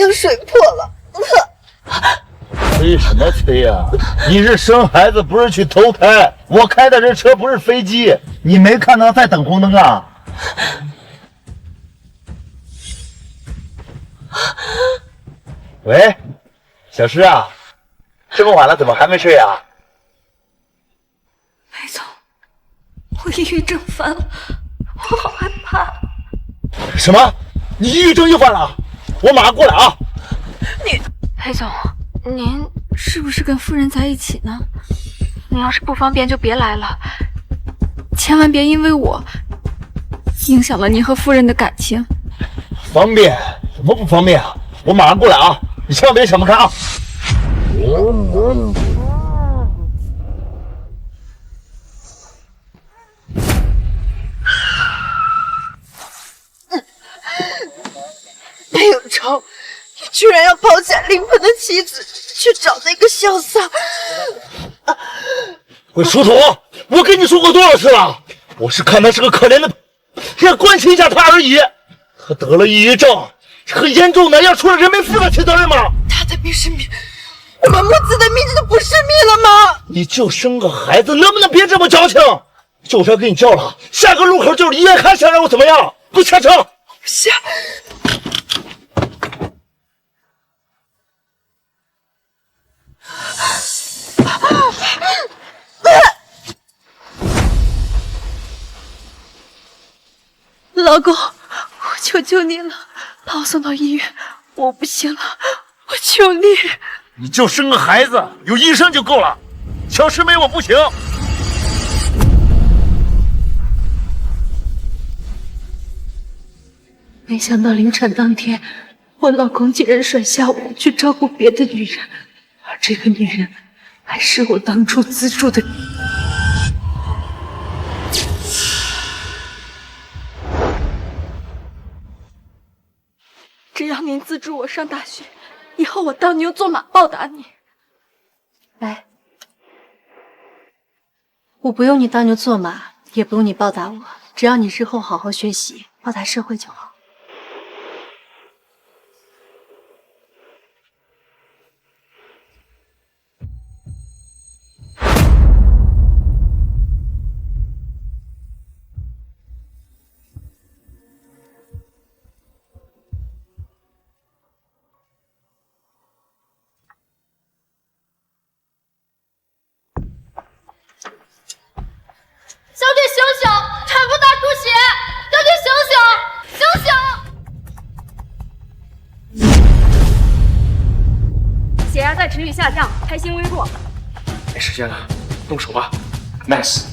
经水破了。催什么催呀？你是生孩子不是去投胎？我开的这车不是飞机，你没看到在等红灯啊？喂，小诗啊，这么晚了怎么还没睡啊？裴总，我抑郁症犯了，我好害怕。什么？你抑郁症又犯了？我马上过来啊！裴总，您是不是跟夫人在一起呢？您要是不方便就别来了，千万别因为我影响了您和夫人的感情。方便？怎么不方便啊？我马上过来啊！你千万别想不开啊！裴永超，你居然要抛下临盆的妻子去找那个小三！喂，书童，我跟你说过多少次了？我是看他是个可怜的，要关心一下他而已。他得了抑郁症，很严重的，要出了人命负得起责任吗？他的命是命，我们母子的命就不是命了吗？你就生个孩子，能不能别这么矫情？就是要给你叫了，下个路口就是医院，还想让我怎么样？给我下车！下。老公，我求求你了，把我送到医院，我不行了，我求你。你就生个孩子，有医生就够了。小师妹我不行。没想到临产当天，我老公竟然甩下我去照顾别的女人，而这个女人还是我当初资助的。只要您资助我上大学，以后我当牛做马报答你。来，我不用你当牛做马，也不用你报答我，只要你日后好好学习，报答社会就好。小姐醒醒，产妇大出血！小姐醒醒，醒醒！血压在持续下降，胎心微弱。没时间了，动手吧 ，Max。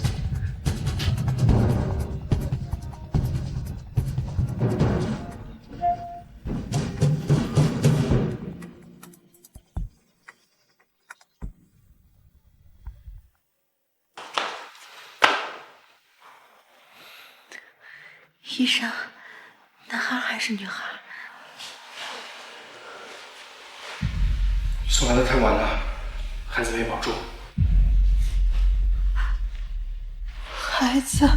医生，男孩还是女孩？送来的太晚了，孩子没保住。孩子，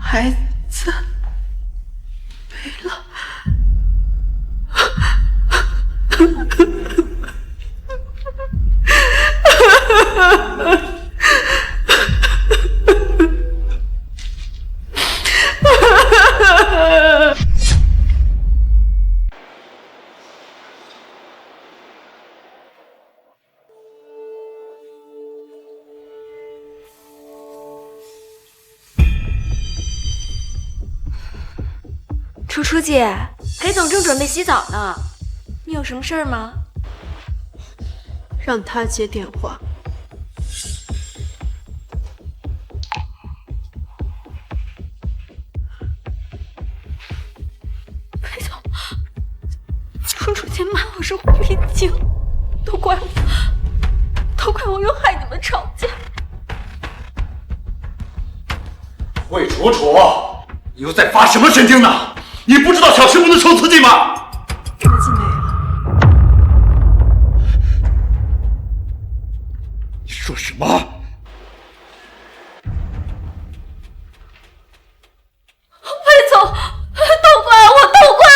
孩子没了。楚楚姐，裴总正准备洗澡呢，你有什么事儿吗？让他接电话。裴总，楚楚姐骂我是狐狸精，都怪我又害你们吵架。魏楚楚，你又在发什么神经呢？你不知道小吃不能受刺激吗？孩子没了。你说什么？裴总，都怪我，都怪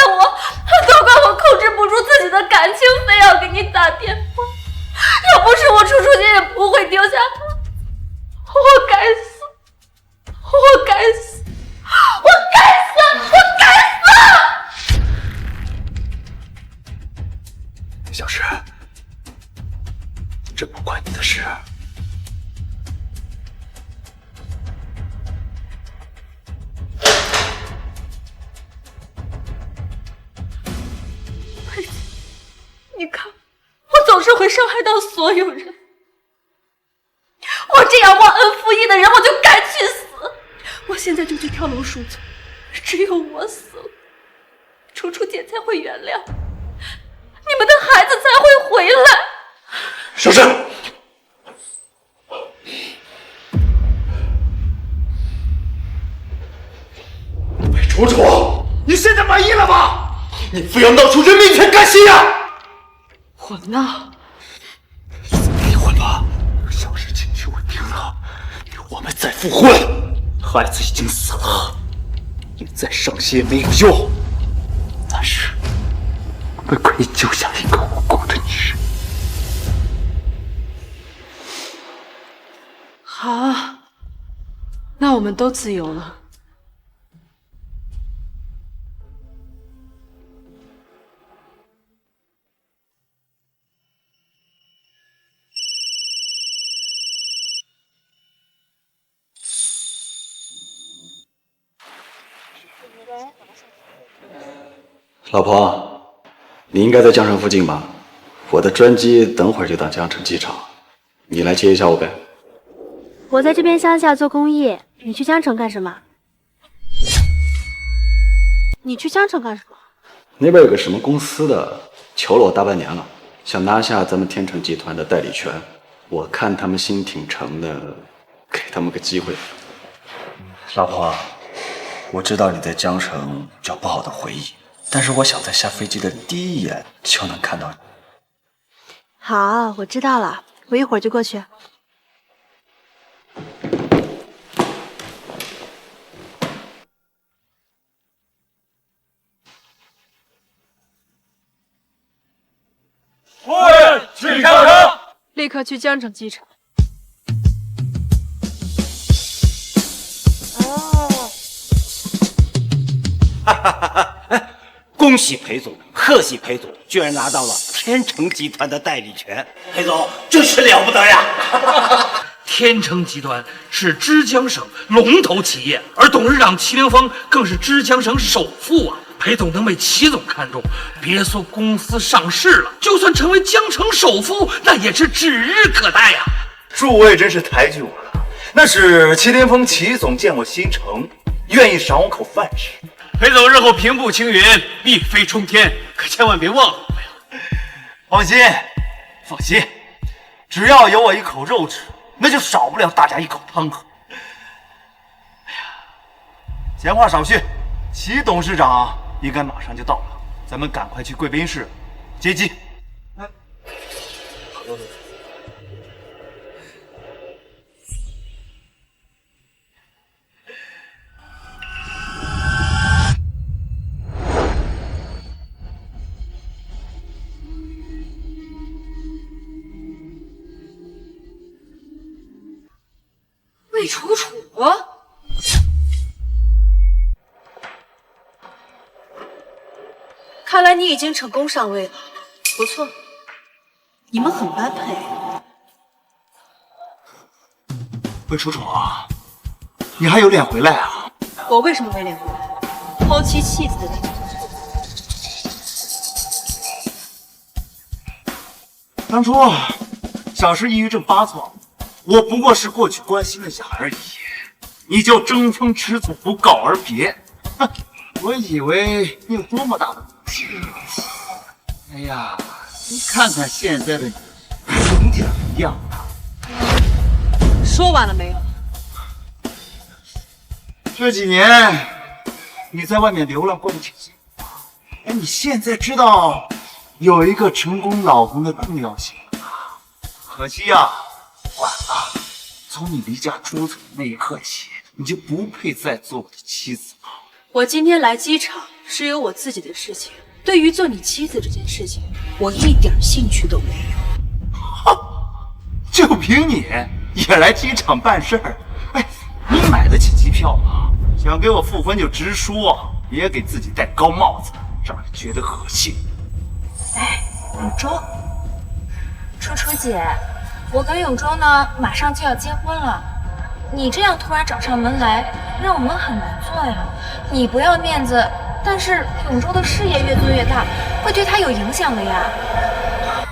这不关你的事。你看，我总是会伤害到所有人。我这样忘恩负义的人，我就该去死。我现在就去跳楼赎罪，只有我死了，楚楚姐才会原谅，你们的孩子才会回来。小诗，魏楚楚，你现在满意了吗？你非要闹出人命才甘心呀！我闹？离婚吧，小事情就稳定了，我们再复婚。孩子已经死了，你再伤心也没有用。但是，我们可以救下一个无辜的女人。好，那我们都自由了。老婆，你应该在江城附近吧？我的专机等会儿就到江城机场，你来接一下我呗。我在这边乡下做公益，你去江城干什么？你去江城干什么？那边有个什么公司的求了我大半年了，想拿下咱们天成集团的代理权。我看他们心挺诚的，给他们个机会。老婆，我知道你在江城有不好的回忆，但是我想在下飞机的第一眼就能看到你。好，我知道了，我一会儿就过去。夫人去江城，立刻去江城机场。恭喜裴总，贺喜裴总，居然拿到了天成集团的代理权。裴总真是了不得呀！天成集团是枝江省龙头企业，而董事长齐凌峰更是枝江省首富啊！裴总能被齐总看中，别说公司上市了，就算成为江城首富，那也是指日可待呀！诸位真是抬举我了，那是齐凌峰齐总见我心诚，愿意赏我口饭吃。裴总日后平步青云，一飞冲天，可千万别忘了我呀！放心，放心，只要有我一口肉吃，那就少不了大家一口汤喝。哎呀，闲话少叙，齐董事长应该马上就到了，咱们赶快去贵宾室接机。魏楚楚，看来你已经成功上位了，不错，你们很般配。魏楚楚，你还有脸回来啊？我为什么没脸回来？抛妻弃子的理由。当初小时抑郁症发作，我不过是过去关心了一下而已，你就争风吃醋不告而别。哼，我以为你有多么大的骨气。哎呀，你看看现在的你，一点一样。说完了没有？这几年你在外面流浪过得挺辛苦。哎，你现在知道有一个成功老公的重要性了。可惜呀，晚了。从你离家出走的那一刻起，你就不配再做我的妻子了。我今天来机场是有我自己的事情，对于做你妻子这件事情，我一点兴趣都没有。哼，就凭你也来机场办事儿？哎，你买得起机票吗？想给我复婚就直说，别给自己戴高帽子，让人觉得恶心。哎，你装。楚楚姐，我跟永州呢，马上就要结婚了，你这样突然找上门来，让我们很难做呀。你不要面子，但是永州的事业越做越大，会对他有影响的呀。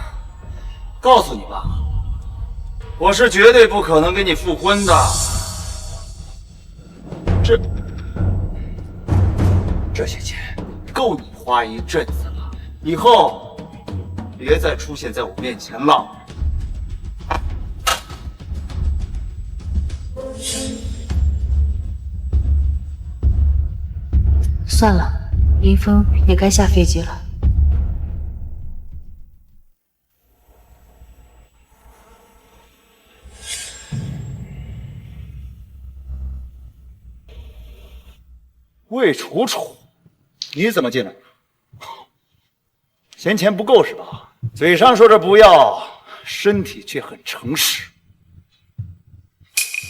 告诉你吧，我是绝对不可能跟你复婚的。这些钱够你花一阵子了，以后别再出现在我面前了。算了，林峰也该下飞机了。魏楚楚，你怎么进来了？嫌钱不够是吧？嘴上说着不要，身体却很诚实。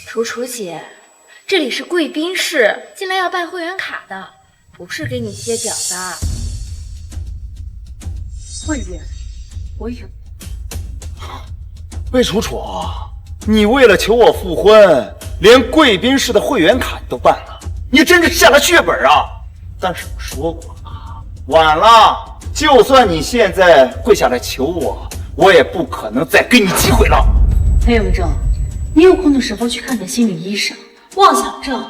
楚楚姐，这里是贵宾室，进来要办会员卡的，不是给你贴表的。会员，我有。魏楚楚，你为了求我复婚，连贵宾室的会员卡都办了，你真是下了血本啊！但是我说过了，晚了，就算你现在跪下来求我，我也不可能再给你机会了。裴永正，你有空的时候去看看心理医生。妄想症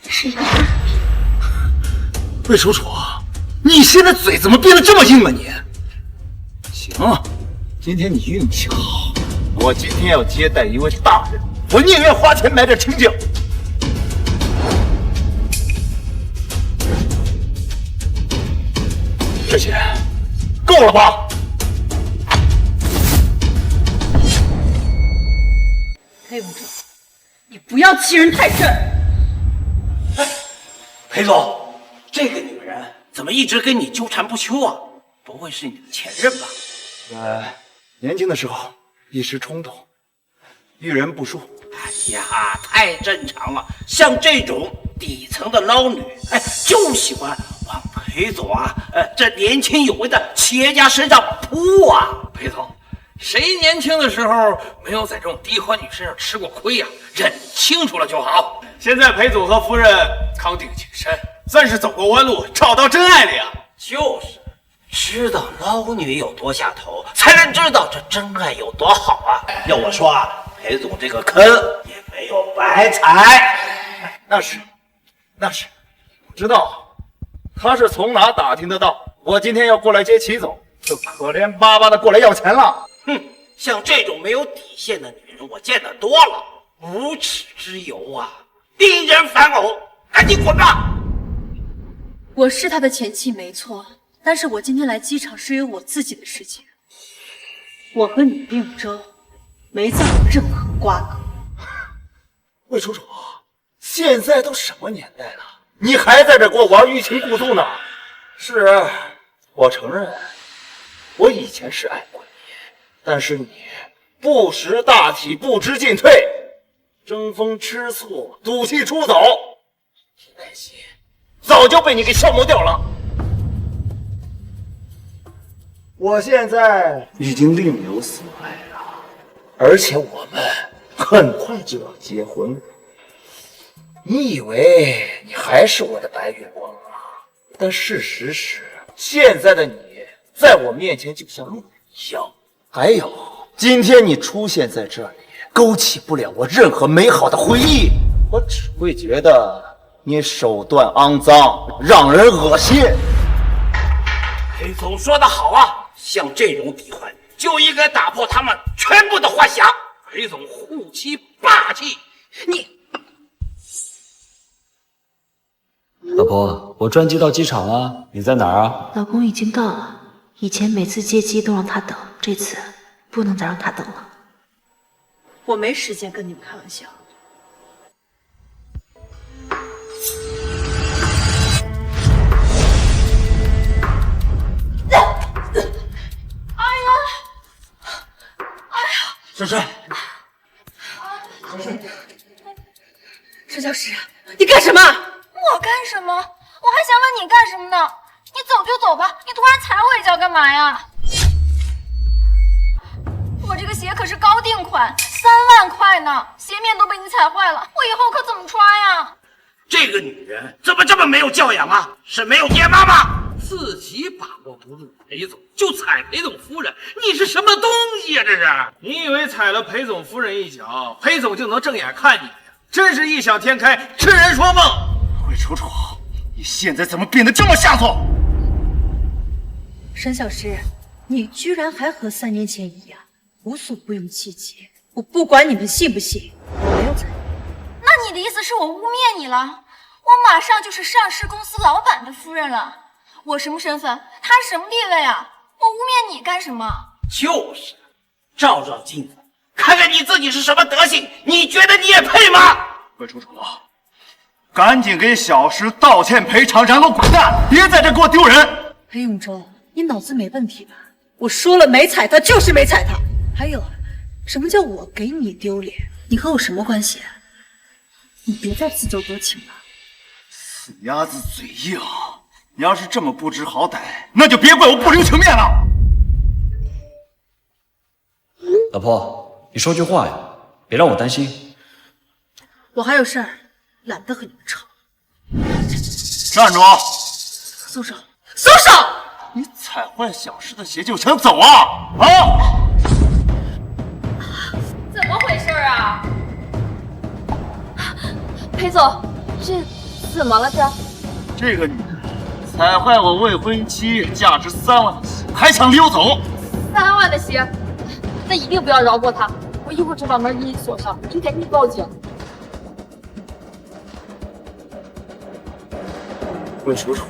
是一个大病。魏楚楚，你现在嘴怎么变得这么硬了你？行，今天你运气好，我今天要接待一位大人，我宁愿花钱买点清静。这些够了吧？裴永正，你不要欺人太甚！裴总，这个女人怎么一直跟你纠缠不休啊？不会是你的前任吧？年轻的时候一时冲动，遇人不淑。哎呀，太正常了。像这种底层的捞女，就喜欢往裴总这年轻有为的企业家身上扑啊！裴总，谁年轻的时候没有在这种低欢女身上吃过亏呀？认清楚了就好。现在裴总和夫人康定情深，算是走过弯路，找到真爱了呀。就是，知道捞女有多下头，才能知道这真爱有多好啊！要我说啊，裴总这个坑也没有白踩。那是，我知道，他是从哪打听得到我今天要过来接齐总，就可怜巴巴的过来要钱了。哼，像这种没有底线的女人，我见得多了，无耻之尤啊，令人反呕！赶紧滚吧！我是他的前妻没错，但是我今天来机场是有我自己的事情。我和你并州没再有任何瓜葛。魏楚楚，现在都什么年代了，你还在这给我玩欲擒故纵呢？是，我承认，我以前是爱过你，但是你不识大体，不知进退，争风吃醋，赌气出走，那些早就被你给消磨掉了。我现在已经另有所爱了，而且我们很快就要结婚了。你以为你还是我的白月光啊？但事实是，现在的你在我面前就像路人一样。还有，今天你出现在这里，勾起不了我任何美好的回忆，我只会觉得你手段肮脏，让人恶心。裴总说得好啊，像这种底环就应该打破他们全部的幻想。裴总护妻霸气，你。老婆，我专机到机场了，你在哪儿啊？老公已经到了，以前每次接机都让他等，这次不能再让他等了。我没时间跟你们开玩笑。珊珊，沈教师，你干什么？我干什么？我还想问你干什么呢？你走就走吧，你突然踩我一脚干嘛呀？我这个鞋鞋可是高定款，3万块呢，鞋面都被你踩坏了，我以后可怎么穿呀？这个女人怎么这么没有教养啊？是没有爹妈吗？自己把握不住裴总，就踩裴总夫人，你是什么东西呀？这是？你以为踩了裴总夫人一脚，裴总就能正眼看你呀？真是异想天开，痴人说梦！魏楚楚，你现在怎么变得这么下作？沈小诗，你居然还和3年前一样，无所不用其极。我不管你们信不信，我没有踩。那你的意思是我污蔑你了？我马上就是上市公司老板的夫人了，我什么身份？他什么地位啊？我污蔑你干什么？就是，照照镜子，看看你自己是什么德行，你觉得你也配吗？魏楚楚，赶紧给小石道歉赔偿，然后滚蛋，别在这给我丢人！裴永洲，你脑子没问题吧？我说了没踩他就是没踩他。还有，什么叫我给你丢脸？你和我什么关系啊？你别再自作多情了。死鸭子嘴硬，你要是这么不知好歹，那就别怪我不留情面了。老婆，你说句话呀，别让我担心。我还有事儿，懒得和你们吵。站住！松手！松手！你踩坏小石的鞋就想走啊？啊！怎么回事啊？裴总，这怎么了？这个女人踩坏我未婚妻价值3万的鞋，还想溜走？3万的鞋，那一定不要饶过他！我一会儿就把门给你锁上，你赶紧报警。魏楚楚，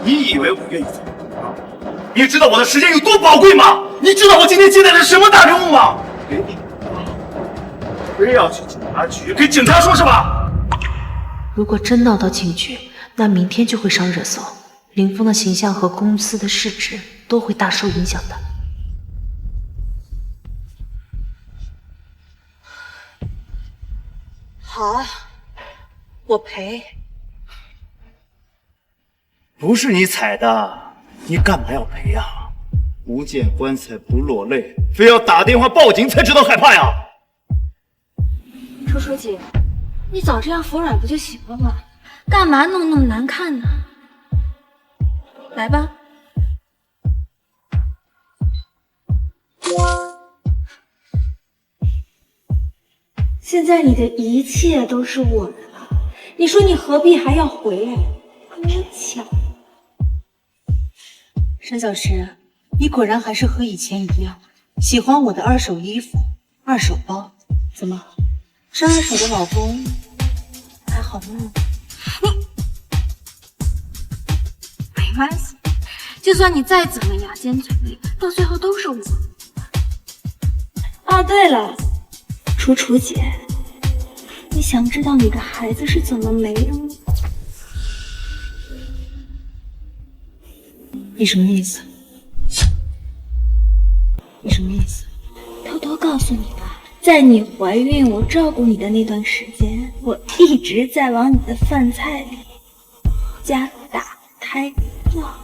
你以为我愿意走？你知道我的时间有多宝贵吗？你知道我今天接待的是什么大人物吗？给你，非要去警察局给警察说是吧？如果真闹到警局，那明天就会上热搜，林峰的形象和公司的市值都会大受影响的。好，我赔。不是你踩的，你干嘛要赔呀？不见棺材不落泪，非要打电话报警才知道害怕呀？楚楚姐，你早这样服软不就行了吗？干嘛弄那么难看呢？来吧。现在你的一切都是我的了，你说你何必还要回来跟我抢？沈小石，你果然还是和以前一样，喜欢我的2手衣服、2手包。怎么，这2手的老公还好吗？没关系，就算你再怎么牙尖嘴利，到最后都是我。哦，对了，楚楚姐，你想知道你的孩子是怎么没的吗？你什么意思？你什么意思？偷偷告诉你吧，在你怀孕我照顾你的那段时间，我一直在往你的饭菜里加打胎药。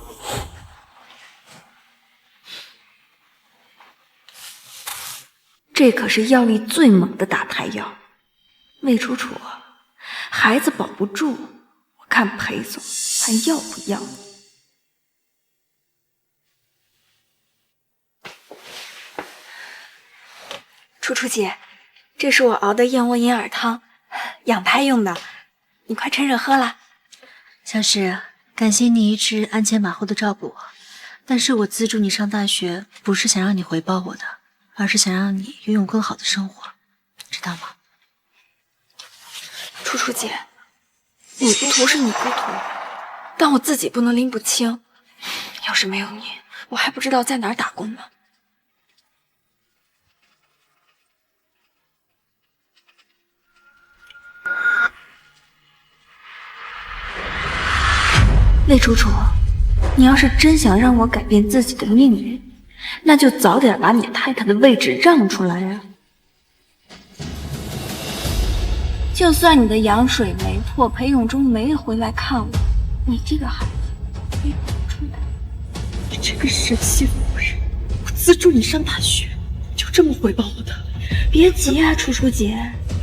这可是药力最猛的打胎药，魏楚楚，孩子保不住，我看裴总还要不要你？楚楚姐，这是我熬的燕窝银耳汤，养胎用的，你快趁热喝啦。小石，感谢你一直鞍前马后的照顾我，但是我资助你上大学，不是想让你回报我的，而是想让你拥有更好的生活，知道吗？楚楚姐，你不图是你不图，但我自己不能拎不清。要是没有你，我还不知道在哪儿打工呢。魏楚楚，你要是真想让我改变自己的命运，那就早点把你太太的位置让出来啊！就算你的羊水没破，裴永忠没回来看我，你这个孩子也保出来。你这个神仙夫人，我资助你上大学，就这么回报我的？别急啊，楚楚姐，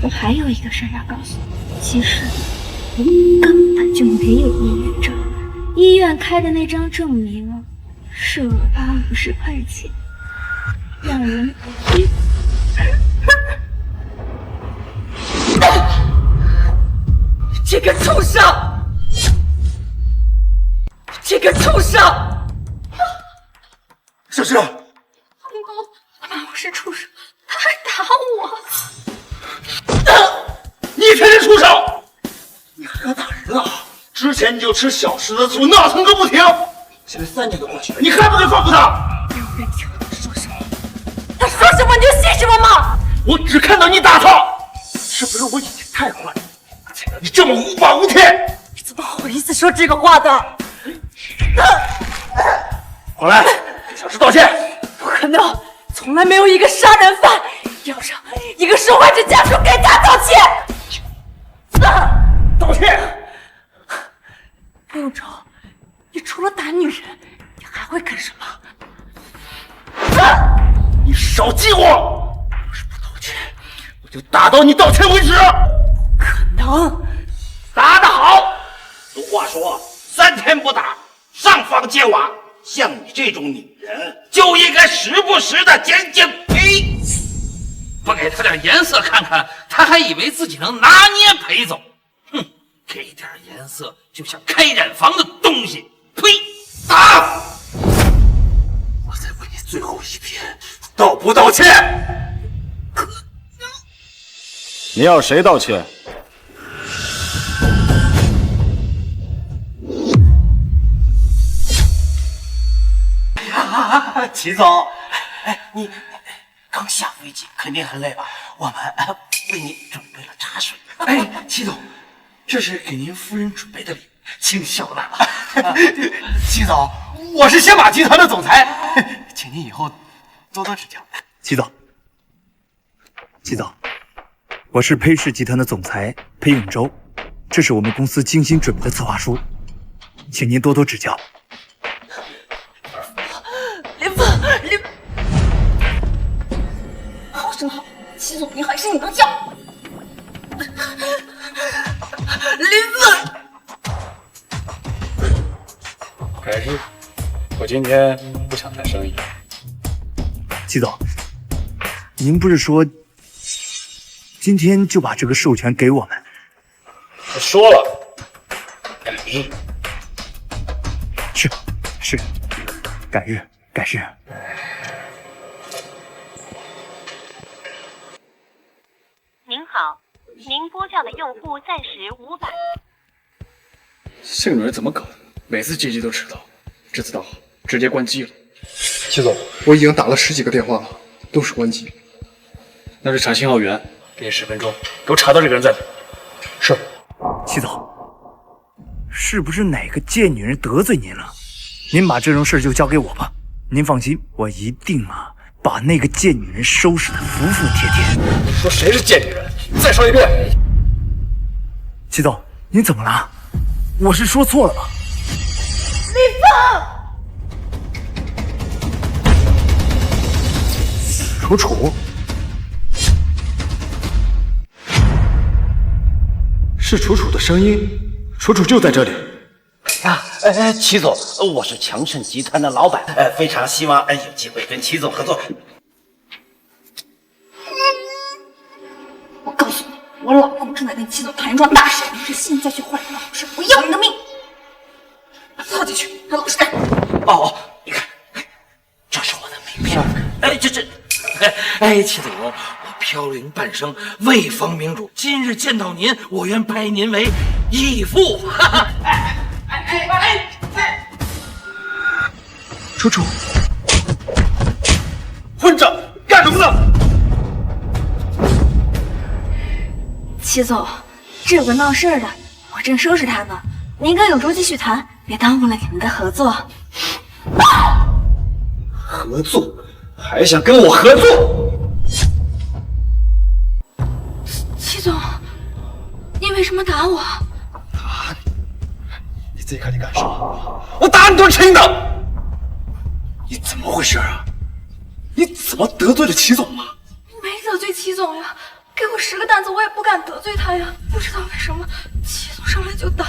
我还有一个事儿要告诉你。其实根本就没有抑郁症，医院开的那张证明是250块钱，让人这个畜生！这个畜生！小诗，妈，我是畜生，他还打我！你天天出手，你还敢打人啊？之前你就吃小石的醋，闹腾个不停，现在3年都过去了，你还不给放过他？没有人听他说什么，他说什么你就信什么吗？我只看到你打他，是不是我以前太坏了，才让你这么无法无天？你怎么好意思说这个话的？过来，向石道歉。不可能，从来没有一个杀人犯要让一个受害者家属给他道歉。道歉！陆永洲，你除了打女人，你还会干什么？你少激我！要是不道歉，我就打到你道歉为止。可能。打得好！俗话说，3天不打，上房揭瓦。像你这种女人，就应该时不时的捡捡皮。不给他点颜色看看，他还以为自己能拿捏裴总。哼，给点颜色就像开染房的东西。呸！打！我再问你最后一遍，道不道歉？你要谁道歉？齐总，你刚下飞机，肯定很累吧？我们为你准备了茶水。齐总，这是给您夫人准备的礼，请小纳吧。齐总，我是先马集团的总裁，请您以后多多指教。齐总，我是裴氏集团的总裁裴永洲，这是我们公司精心准备的策划书，请您多多指教。好生好，齐总，你还是你能叫。改日，我今天不想谈生意。齐总，您不是说今天就把这个授权给我们？我说了，改日。是，改日。您好，您拨叫的用户暂时无法。这个女人怎么搞的？每次接机都迟到，这次倒好，直接关机了。齐总，我已经打了10几个电话了，都是关机。那是查信号源，给你10分钟，给我查到这个人在哪。是。齐总，是不是哪个贱女人得罪您了？您把这种事就交给我吧。您放心，我一定把那个贱女人收拾得服服帖帖。你说谁是贱女人？你再说一遍。齐总，您怎么了？我是说错了吧？李楚峰，楚，是楚楚的声音，楚楚就在这里。齐总，我是强盛集团的老板，非常希望有机会跟齐总合作。我告诉你，我老公正在跟齐总谈一桩大事，你现在去换人老师，我要你的命！放进去，他老实点。哦，你看，这是我的名片。齐总，我飘零半生，为方明主，今日见到您，我愿拜您为义父。楚楚，混账，干什么呢？齐总，这有个闹事儿的，我正收拾他呢。您跟永洲继续谈，别耽误了你们的合作。合作？还想跟我合作？齐总，你为什么打我？打你？你自己看你干什么？我打你都是轻的。你怎么回事啊？你你怎么得罪了齐总了？没得罪齐总呀，给我10个担子，我也不敢得罪他呀。不知道为什么，齐总上来就打。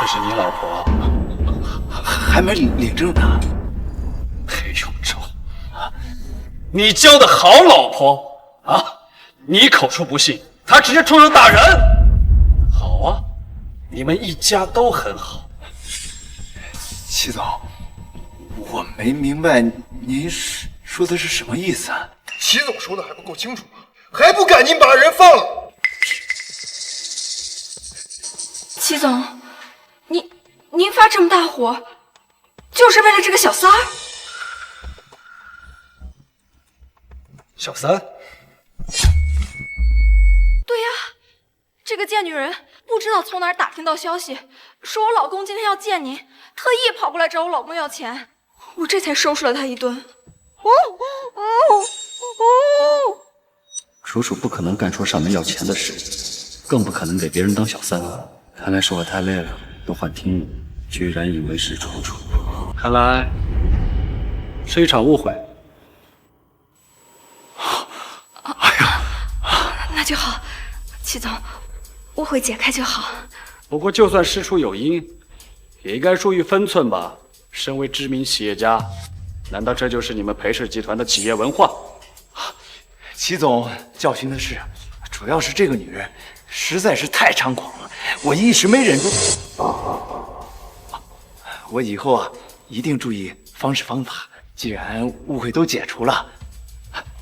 这是你老婆？还没领证呢。裴永洲，你交的好老婆啊！你口出不逊，他直接出手打人。好啊，你们一家都很好。齐总，我没明白您说的是什么意思啊？齐总说的还不够清楚吗？还不赶紧把人放了！齐总，您发这么大火，就是为了这个小三儿？小三？对呀，这个贱女人不知道从哪儿打听到消息，说我老公今天要见您，特意跑过来找我老公要钱，我这才收拾了她一顿。楚楚不可能干出上门要钱的事，更不可能给别人当小三。看来是我太累了，都幻听了，居然以为是楚楚。看来是一场误会。那就好，齐总，误会解开就好。不过就算事出有因，也应该注意分寸吧。身为知名企业家，难道这就是你们裴氏集团的企业文化？齐总教训的是，主要是这个女人实在是太猖狂了，我一时没忍住。我以后啊一定注意方式方法。既然误会都解除了，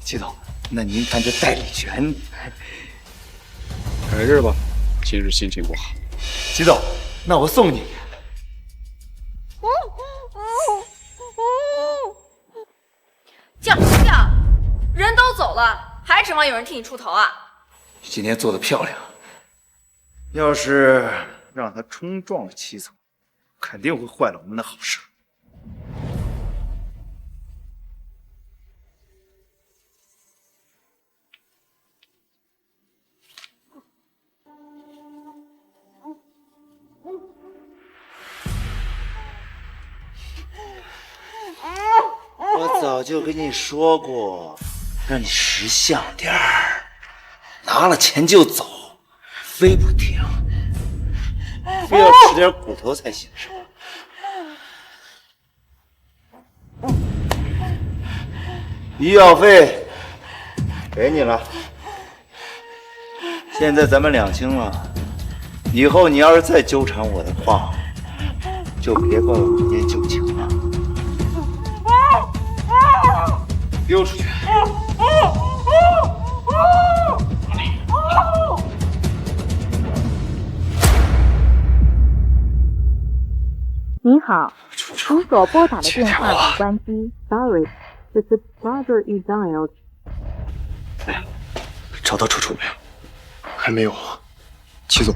齐总，那您看这代理权，改日吧，今日心情不好。齐总，那我送你。叫什么叫？人都走了，还指望有人替你出头啊？今天做得漂亮，要是让他冲撞了齐总，肯定会坏了我们的好事。我早就跟你说过，让你识相点儿，拿了钱就走，非不听，非要吃点骨头才行，是吧？医药费给你了，现在咱们两清了，以后你要是再纠缠我的话，就别怪我不念旧情了。丢出去！您好，您所拨打的电话已关机。Sorry, this is brother you dialed. 找到楚楚没有？还没有。齐总，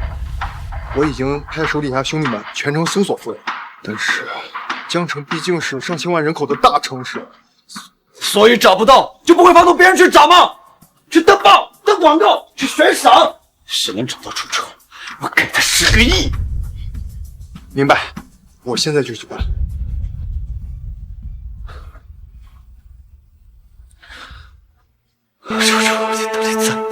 我已经派手底下兄弟们全城搜索夫人，但是江城毕竟是上千万人口的大城市。所以找不到就不会放动别人去找吗？去登报、登广告、去悬赏，谁能找到楚楚，我给他10个亿。明白，我现在就去办。楚楚，你到底在哪？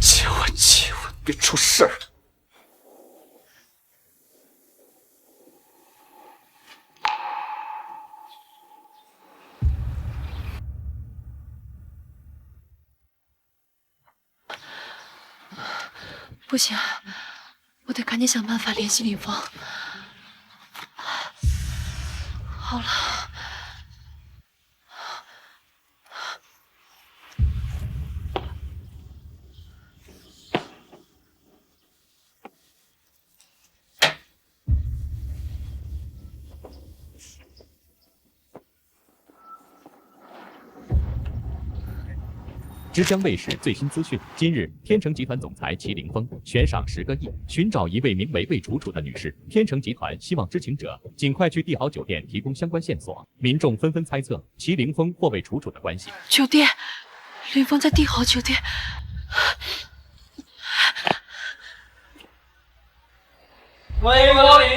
千万别出事儿。不行，我得赶紧想办法联系林峰。好了，之江卫视最新资讯：今日，天成集团总裁祁凌峰悬赏10个亿，寻找一位名为魏楚楚的女士。天成集团希望知情者尽快去帝豪酒店提供相关线索。民众纷纷猜测祁凌峰或魏楚楚的关系。酒店，林峰在帝豪酒店。欢迎光临。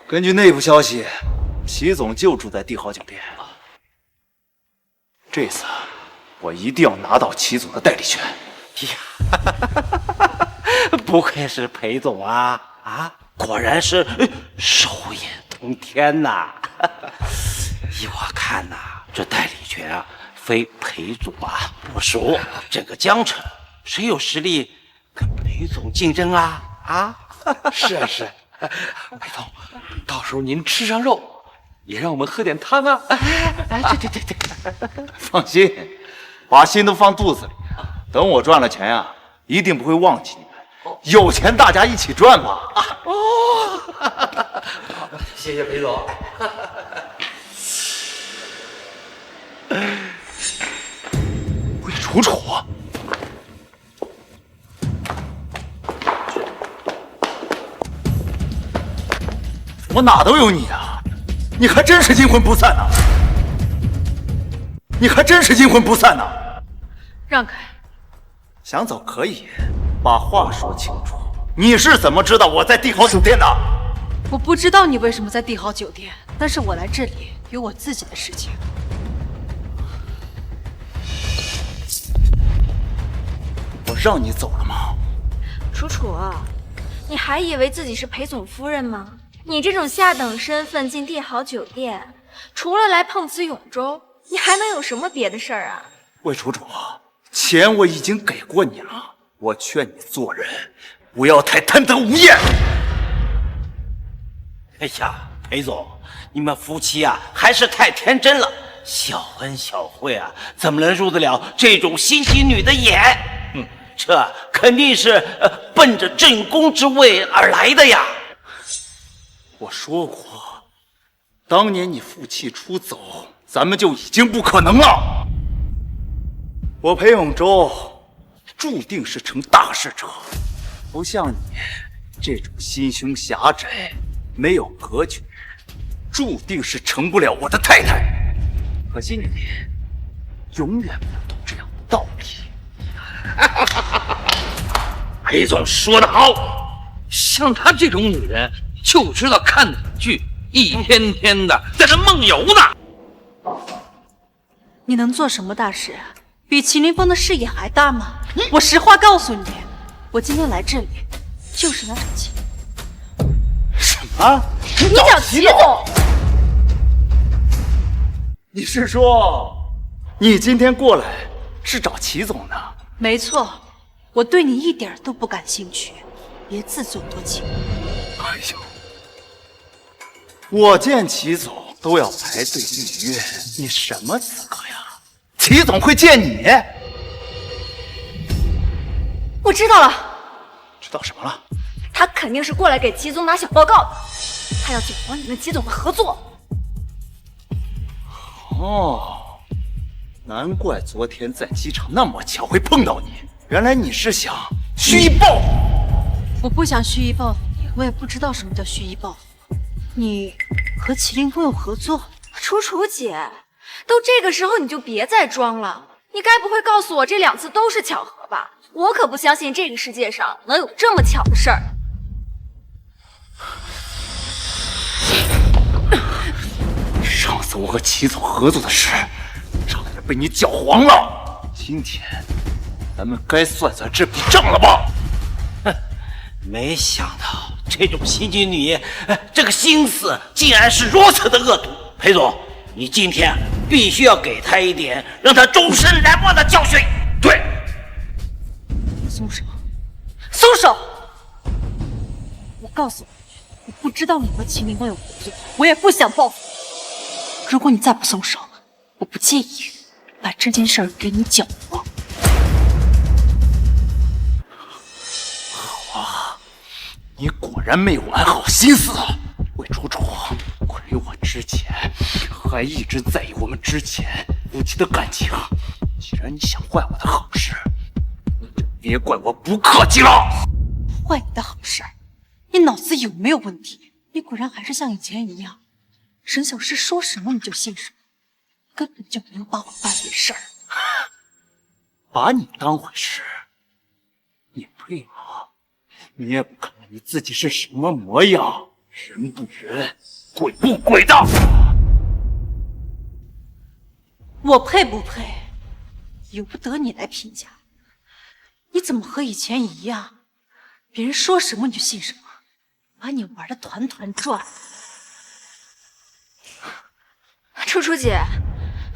根据内部消息，齐总就住在帝豪酒店。这次我一定要拿到齐总的代理权。不愧是裴总啊！果然是手眼通天呐！依我看呐，这代理权啊，非裴总不属。整个江城，谁有实力跟裴总竞争啊？是啊，裴总，到时候您吃上肉，也让我们喝点汤啊！对，放心，把心都放肚子里。等我赚了钱呀，一定不会忘记你们。有钱大家一起赚嘛！谢谢裴总。魏楚楚，怎么哪都有你啊？你还真是阴魂不散呐！让开！想走可以，把话说清楚。你是怎么知道我在帝豪酒店的？我不知道你为什么在帝豪酒店，但是我来这里有我自己的事情。我让你走了吗？楚楚，你还以为自己是裴总夫人吗？你这种下等身份进帝豪酒店，除了来碰瓷永州，你还能有什么别的事儿啊？魏楚楚，钱我已经给过你了，我劝你做人不要太贪得无厌。哎呀，裴总，你们夫妻还是太天真了，小恩小惠怎么能入得了这种心机女的眼？这肯定是奔着正宫之位而来的呀。我说过，当年你负气出走，咱们就已经不可能了。我裴永州注定是成大事者，不像你这种心胸狭窄、没有格局，注定是成不了我的太太。可惜你永远不懂这样的道理。裴总说得好，像她这种女人，就知道看美剧，一天天的在那梦游呢。你能做什么大事？比麒麟峰的视野还大吗？我实话告诉你，我今天来这里就是来找齐。什么？你找齐总？你是说，你今天过来是找齐总的？没错，我对你一点都不感兴趣，别自作多情。哎呦，我见齐总都要排队预约，你什么资格呀？齐总会见你？我知道了，知道什么了？他肯定是过来给齐总拿小报告的，他要搅黄你跟齐总的合作。哦，难怪昨天在机场那么巧会碰到你，原来你是想蓄意报复。我不想蓄意报复你，我也不知道什么叫蓄意报复。你和麒麟峰有合作？楚楚姐，都这个时候你就别再装了，你该不会告诉我这2次都是巧合吧？我可不相信这个世界上能有这么巧的事儿。上次我和齐总合作的事，差点被你搅黄了。今天咱们该算算这笔账了吧？哼，没想到这种心机女，这个心思竟然是如此的恶毒。裴总，你今天必须要给她一点让她终身难忘的教训。对，松手，松手！我告诉你，我不知道你和麒麟峰有合作，我也不想报复。如果你再不松手，我不介意把这件事儿给你搅黄。好啊，你果然没有安好心思。魏楚楚，亏我之前还一直在意我们之前夫妻的感情，既然你想坏我的好事，就别怪我不客气了。坏你的好事？你脑子有没有问题？你果然还是像以前一样，沈小诗说什么你就信什么，根本就没有把我当回事儿。把你当回事，配吗？你也不看看你自己是什么模样，人不人，鬼不鬼的。我配不配，由不得你来评价。你怎么和以前一样，别人说什么你就信什么，把你玩的团团转。楚楚姐，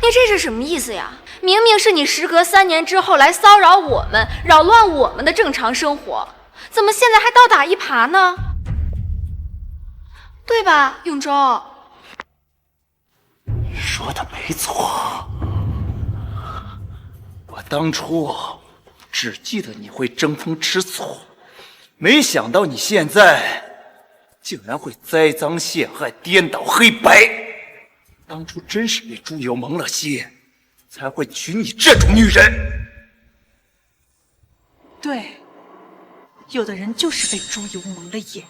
你这是什么意思呀？明明是你时隔3年之后来骚扰我们，扰乱我们的正常生活，怎么现在还倒打一耙呢？对吧，永州？你说的没错，我当初只记得你会争风吃醋，没想到你现在竟然会栽赃陷害、颠倒黑白。当初真是被猪油蒙了心，才会娶你这种女人。对，有的人就是被猪油蒙了眼。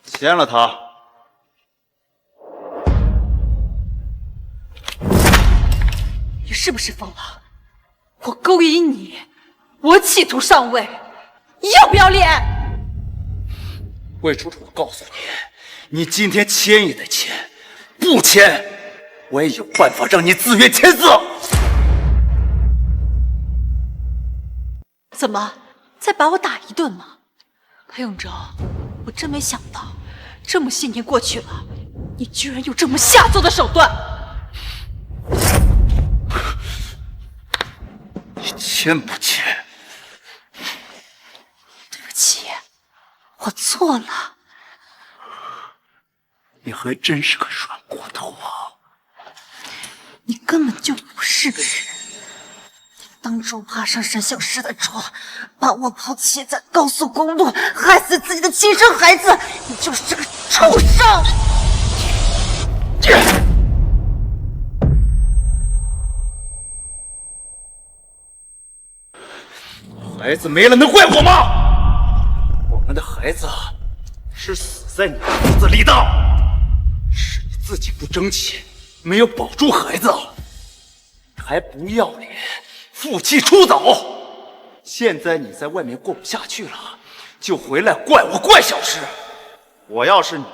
签了他。你是不是疯了？我勾引你，我企图上位，你要不要脸？魏楚楚，我告诉你，你今天签也得签，不签，我也有办法让你自愿签字。怎么，再把我打一顿吗？柯永哲，我真没想到，这么些年过去了，你居然有这么下作的手段！你签不签？对不起，我错了。你还真是个软骨头啊！你根本就不是个人。当初爬上沈小诗的床，把我抛弃在高速公路，害死自己的亲生孩子，你就是个畜生！孩子没了能怪我吗？我们的孩子是死在你肚子里的，是你自己不争气，没有保住孩子，还不要脸，负气出走。现在你在外面过不下去了，就回来怪我怪小诗。我要是你，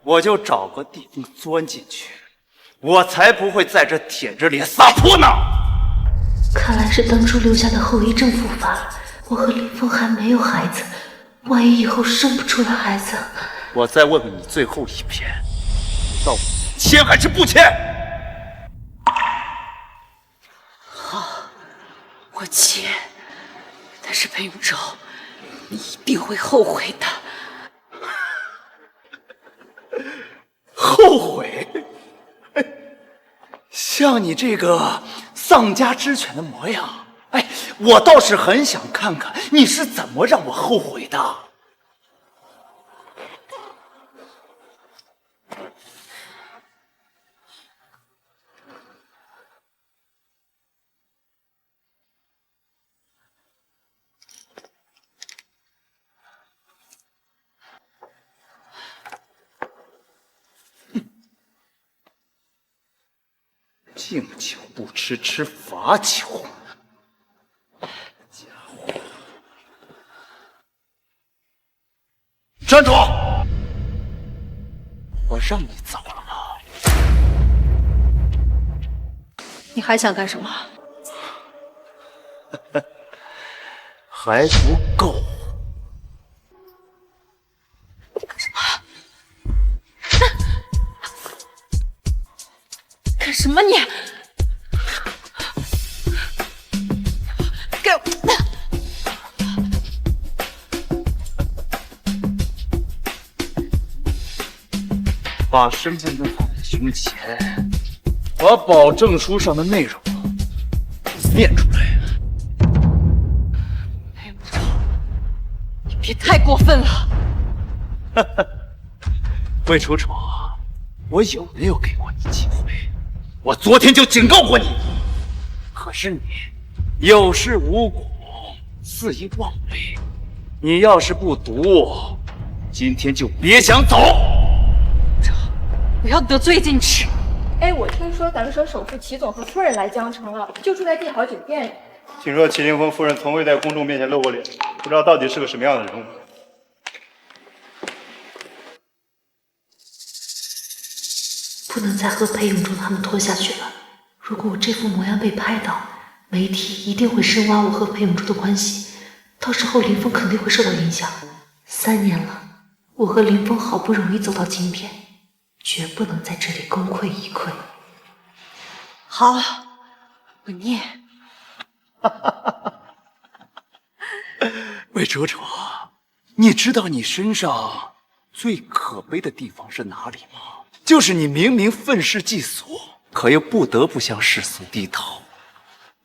我就找个地方钻进去，我才不会在这舔着脸撒泼呢。看来是当初留下的后遗症复发了。我和林峰还没有孩子，万一以后生不出来孩子……我再问问你最后一遍，你到底签还是不签？好，我签。但是裴永州，你一定会后悔的。后悔？像你这个丧家之犬的模样，哎，我倒是很想看看你是怎么让我后悔的。敬酒不吃吃罚酒，家伙！站住！我让你走了吗？你还想干什么？还不够。干什么？干什么你？给我！把身份证放在胸前，把保证书上的内容念出来。裴永州，你别太过分了。魏楚楚，我有没有给过你机会？我昨天就警告过你，可可是你有恃无恐，肆意妄为。你要是不读，今天就别想走。不要得罪进去。哎，我听说咱们省首富齐总和夫人来江城了，就住在帝豪酒店里。听说祁凌风夫人从未在公众面前露过脸，不知道到底是个什么样的人物。不能再和裴永洲他们拖下去了。如果我这副模样被拍到，媒体一定会深挖我和裴永洲的关系，到时候林峰肯定会受到影响。3年了，我和林峰好不容易走到今天，绝不能在这里功亏一篑。好，我念。魏楚楚，你知道你身上最可悲的地方是哪里吗？就是你明明愤世嫉俗，可又不得不向世俗低头。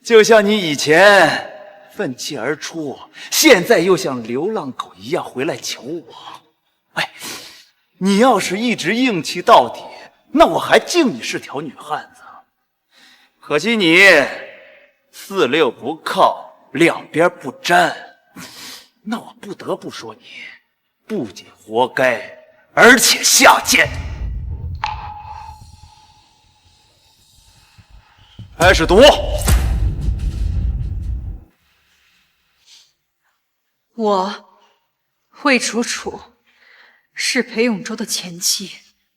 就像你以前愤气而出，现在又像流浪狗一样回来求我。哎，你要是一直硬气到底，那我还敬你是条女汉子。可惜你4六不靠，两边不沾，那我不得不说你不仅活该，而且下贱。开始读。我魏楚楚是裴永洲的前妻，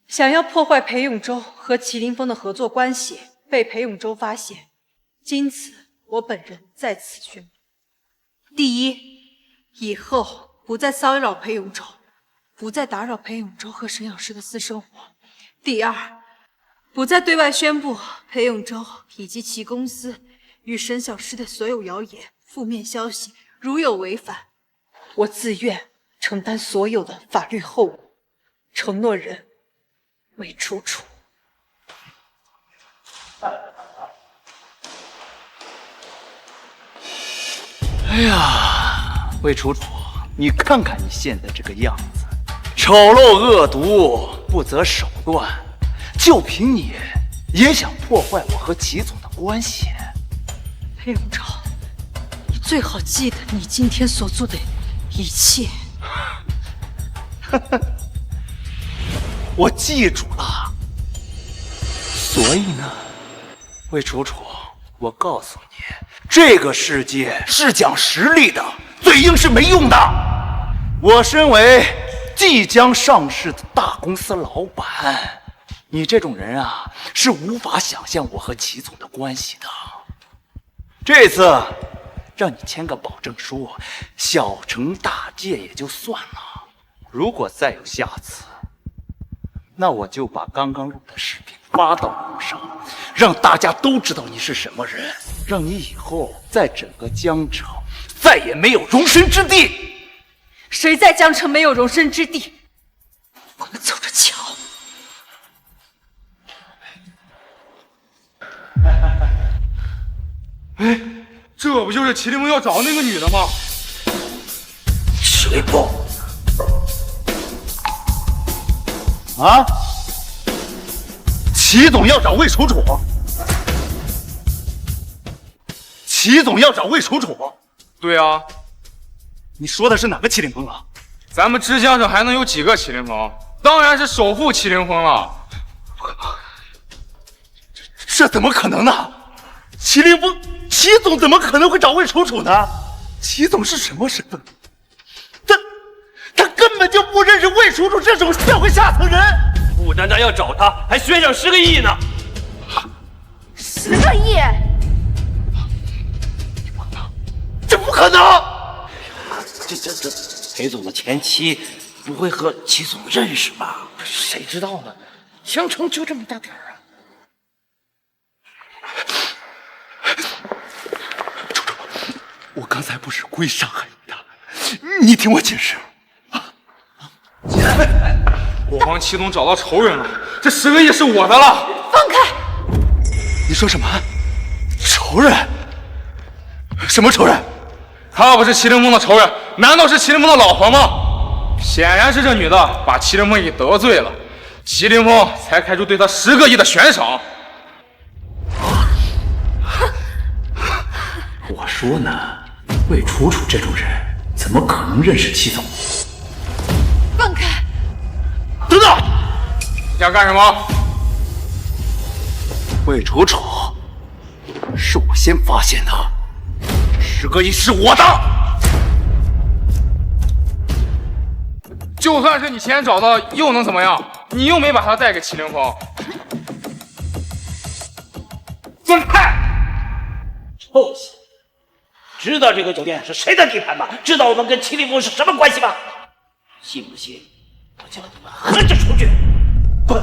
想要破坏裴永洲和祁凌风的合作关系，被裴永洲发现。经此，我本人在此宣布：第一，以后不再骚扰裴永洲，不再打扰裴永洲和沈养师的私生活；第二，不再对外宣布裴永洲以及其公司与沈小师的所有谣言、负面消息，如有违反，我自愿承担所有的法律后果。承诺人魏楚楚。哎呀，魏楚楚，你看看你现在这个样子，丑陋恶毒，不择手段，就凭你也想破坏我和祁总的关系？裴永洲，你最好记得你今天所做的一切。我记住了。所以呢，魏楚楚，我告诉你，这个世界是讲实力的，嘴硬是没用的。我身为即将上市的大公司老板，你这种人啊，是无法想象我和祁总的关系的。这次让你签个保证书，小惩大戒也就算了，如果再有下次，那我就把刚刚录的视频发到网上，让大家都知道你是什么人，让你以后在整个江城再也没有容身之地。谁在江城没有容身之地？我们走着瞧。哎，这不就是祁凌风要找那个女的吗？祁凌风啊！祁总要找魏楚楚，祁总要找魏楚楚。对啊，你说的是哪个祁凌风啊？咱们枝江省还能有几个祁凌风？当然是首富祁凌风了。这怎么可能呢？祁凌风，祁总怎么可能会找魏楚楚呢？祁总是什么身份？他根本就不认识魏楚楚这种社会下层人。不单单要找他，还悬赏10个亿呢。10个亿？这不可能！这裴总的前妻不会和祁总认识吧？谁知道呢？江城就这么大点儿啊！楚楚，我刚才不是故意伤害你的，你听我解释。我帮祁总找到仇人了，这10个亿是我的了。放开！你说什么？仇人？什么仇人？他不是祁凌风的仇人，难道是祁凌风的老婆吗？显然是这女的把祁凌风给得罪了，祁凌风才开出对他10个亿的悬赏。我说呢，魏楚楚这种人怎么可能认识齐总？放开！等等，想干什么？魏楚楚是我先发现的，10个亿是我的。就算是你先找到，又能怎么样？你又没把他带给祁凌风。滚开！臭小子，知道这个酒店是谁的地盘吗？知道我们跟祁凌风是什么关系吗？信不信我叫你们合着出去？滚！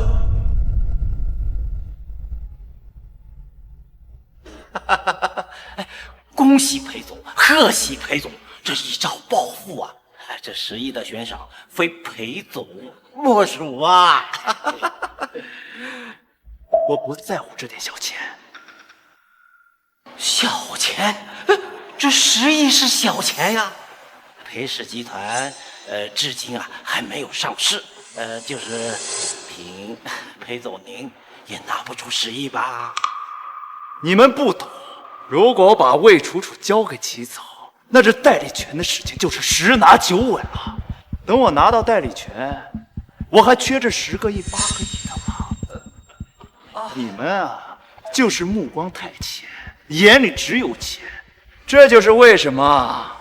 哎，恭喜裴总，贺喜裴总，这一朝暴富啊！这10亿的悬赏非裴总莫属啊！我不在乎这点小钱。小钱？这10亿是小钱呀！裴氏集团，至今啊还没有上市，就是凭裴总您也拿不出10亿吧？你们不懂，如果我把魏楚楚交给齐总，那这代理权的事情就是10拿9稳了。等我拿到代理权，我还缺这10个亿、8个亿的吗？你们啊，就是目光太浅，眼里只有钱。这就是为什么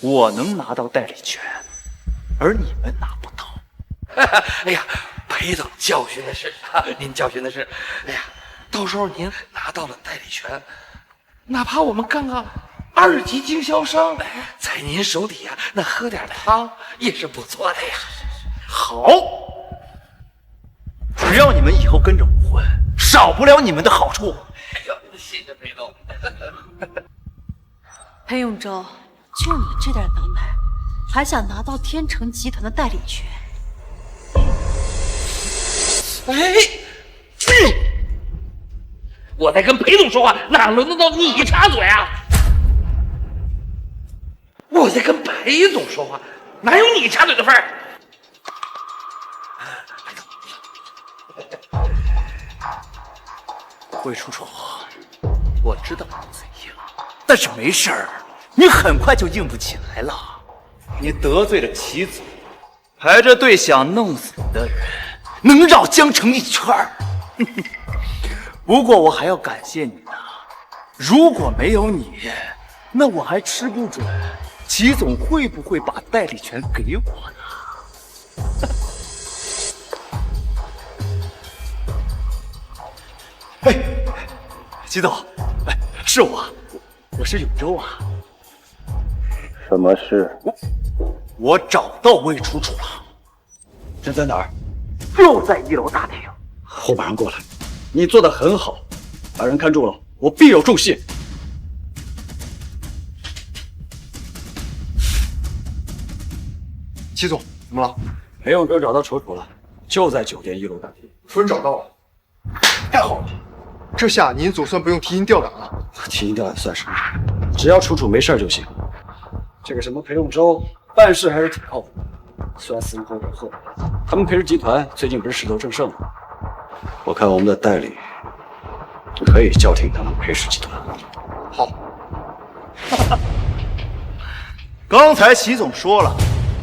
我能拿到代理权，而你们拿不到。哎呀，裴总教训的是，您教训的是，哎呀，到时候您拿到了代理权，哪怕我们干个2级经销商，在您手底下那喝点汤也是不错的呀。好，只要你们以后跟着我混，少不了你们的好处。哎呦，谢谢裴总。裴永洲，就你这点能耐，还想拿到天成集团的代理权？我在跟裴总说话，哪轮得到你插嘴啊？我在跟裴总说话，哪有你插嘴的份儿？魏楚楚，我知道你嘴硬，但是没事儿，你很快就硬不起来了。你得罪了齐总，排着队想弄死你的人能绕江城一圈儿。不过我还要感谢你呢，如果没有你，那我还吃不准齐总会不会把代理权给我呢。嘿，齐总，是我是永洲啊。什么事？我找到魏楚楚了。人在哪儿？就在1楼大厅。我马上过来。你做得很好，把人看住了，我必有重谢。齐总，怎么了？裴永洲找到楚楚了，就在酒店1楼大厅。夫人找到了，太好了，这下您总算不用提心吊胆了。提心吊胆算什么？只要楚楚没事就行。这个什么裴永洲办事还是挺靠谱的，虽然私通人后，他们裴氏集团最近不是势头正盛吗？我看我们的代理可以叫停他们裴氏集团。好。刚才齐总说了，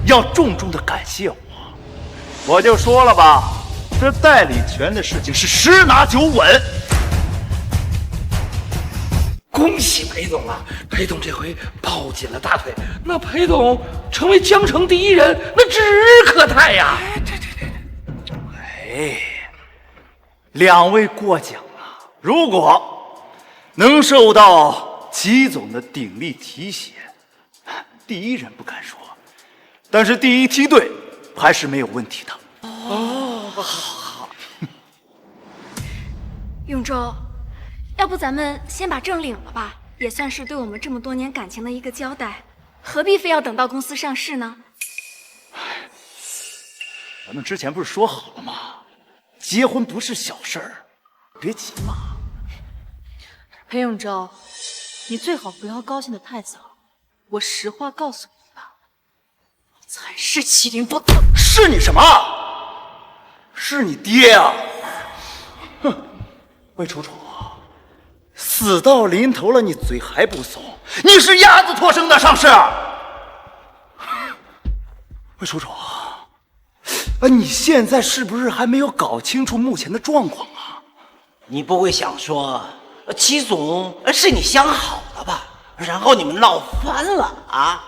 要重重的感谢我就说了吧，这代理权的事情是10拿9稳。恭喜裴总啊！裴总这回抱紧了大腿，那裴总成为江城第1人，那指日可待呀！哎，2位过奖了。如果能受到齐总的鼎力提携，第1人不敢说，但是第1梯队还是没有问题的。好。永洲，要不咱们先把证领了吧，也算是对我们这么多年感情的一个交代。何必非要等到公司上市呢？咱们之前不是说好了吗？结婚不是小事儿，别急嘛。裴永洲，你最好不要高兴得太早。我实话告诉你吧，我才是麒麟多。是你什么？是你爹啊！哼，魏楚楚，死到临头了，你嘴还不松？你是鸭子托生的上士。魏楚楚，你现在是不是还没有搞清楚目前的状况啊？你不会想说，齐总是你想好了吧？然后你们闹翻了啊？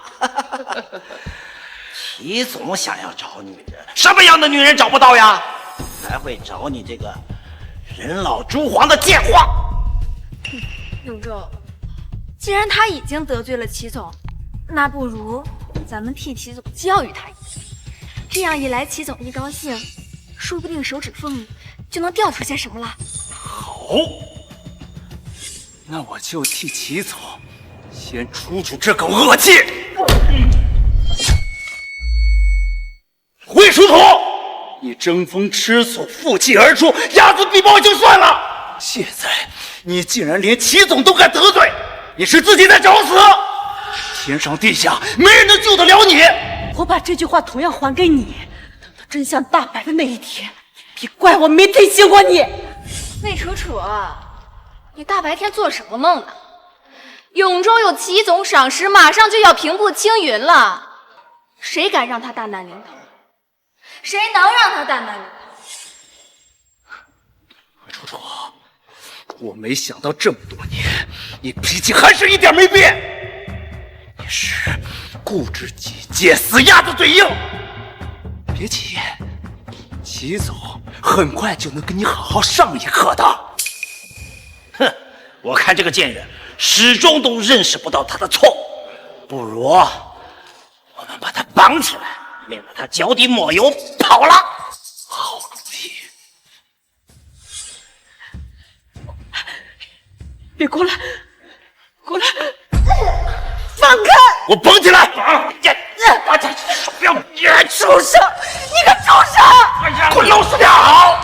齐总想要找女人，什么样的女人找不到呀？才会找你这个人老珠黄的贱货。永州，既然他已经得罪了齐总，那不如咱们替齐总教育他一下。这样一来，齐总一高兴，说不定手指缝里就能掉出些什么来。好，那我就替齐总先除除这口恶气。魏楚楚，你争风吃醋，负气而出，睚眦必报就算了，现在你竟然连齐总都敢得罪，你是自己在找死！天上地下没人能救得了你。我把这句话同样还给你，等到真相大白的那一天，别怪我没提醒过你。魏楚楚，你大白天做什么梦呢？永州有齐总赏识，马上就要平步青云了，谁敢让他大难临头？谁能让他大难临头？魏楚楚，我没想到这么多年，你脾气还是一点没变。你是固执己见，死鸭子嘴硬。别急，齐总很快就能跟你好好上一课的。哼，我看这个贱人始终都认识不到他的错误，不如我们把他绑起来，免得他脚底抹油跑了。好主意。别过来，过来，放开！我绑起来！把这手不要畜生！你个畜生！给我老实点好！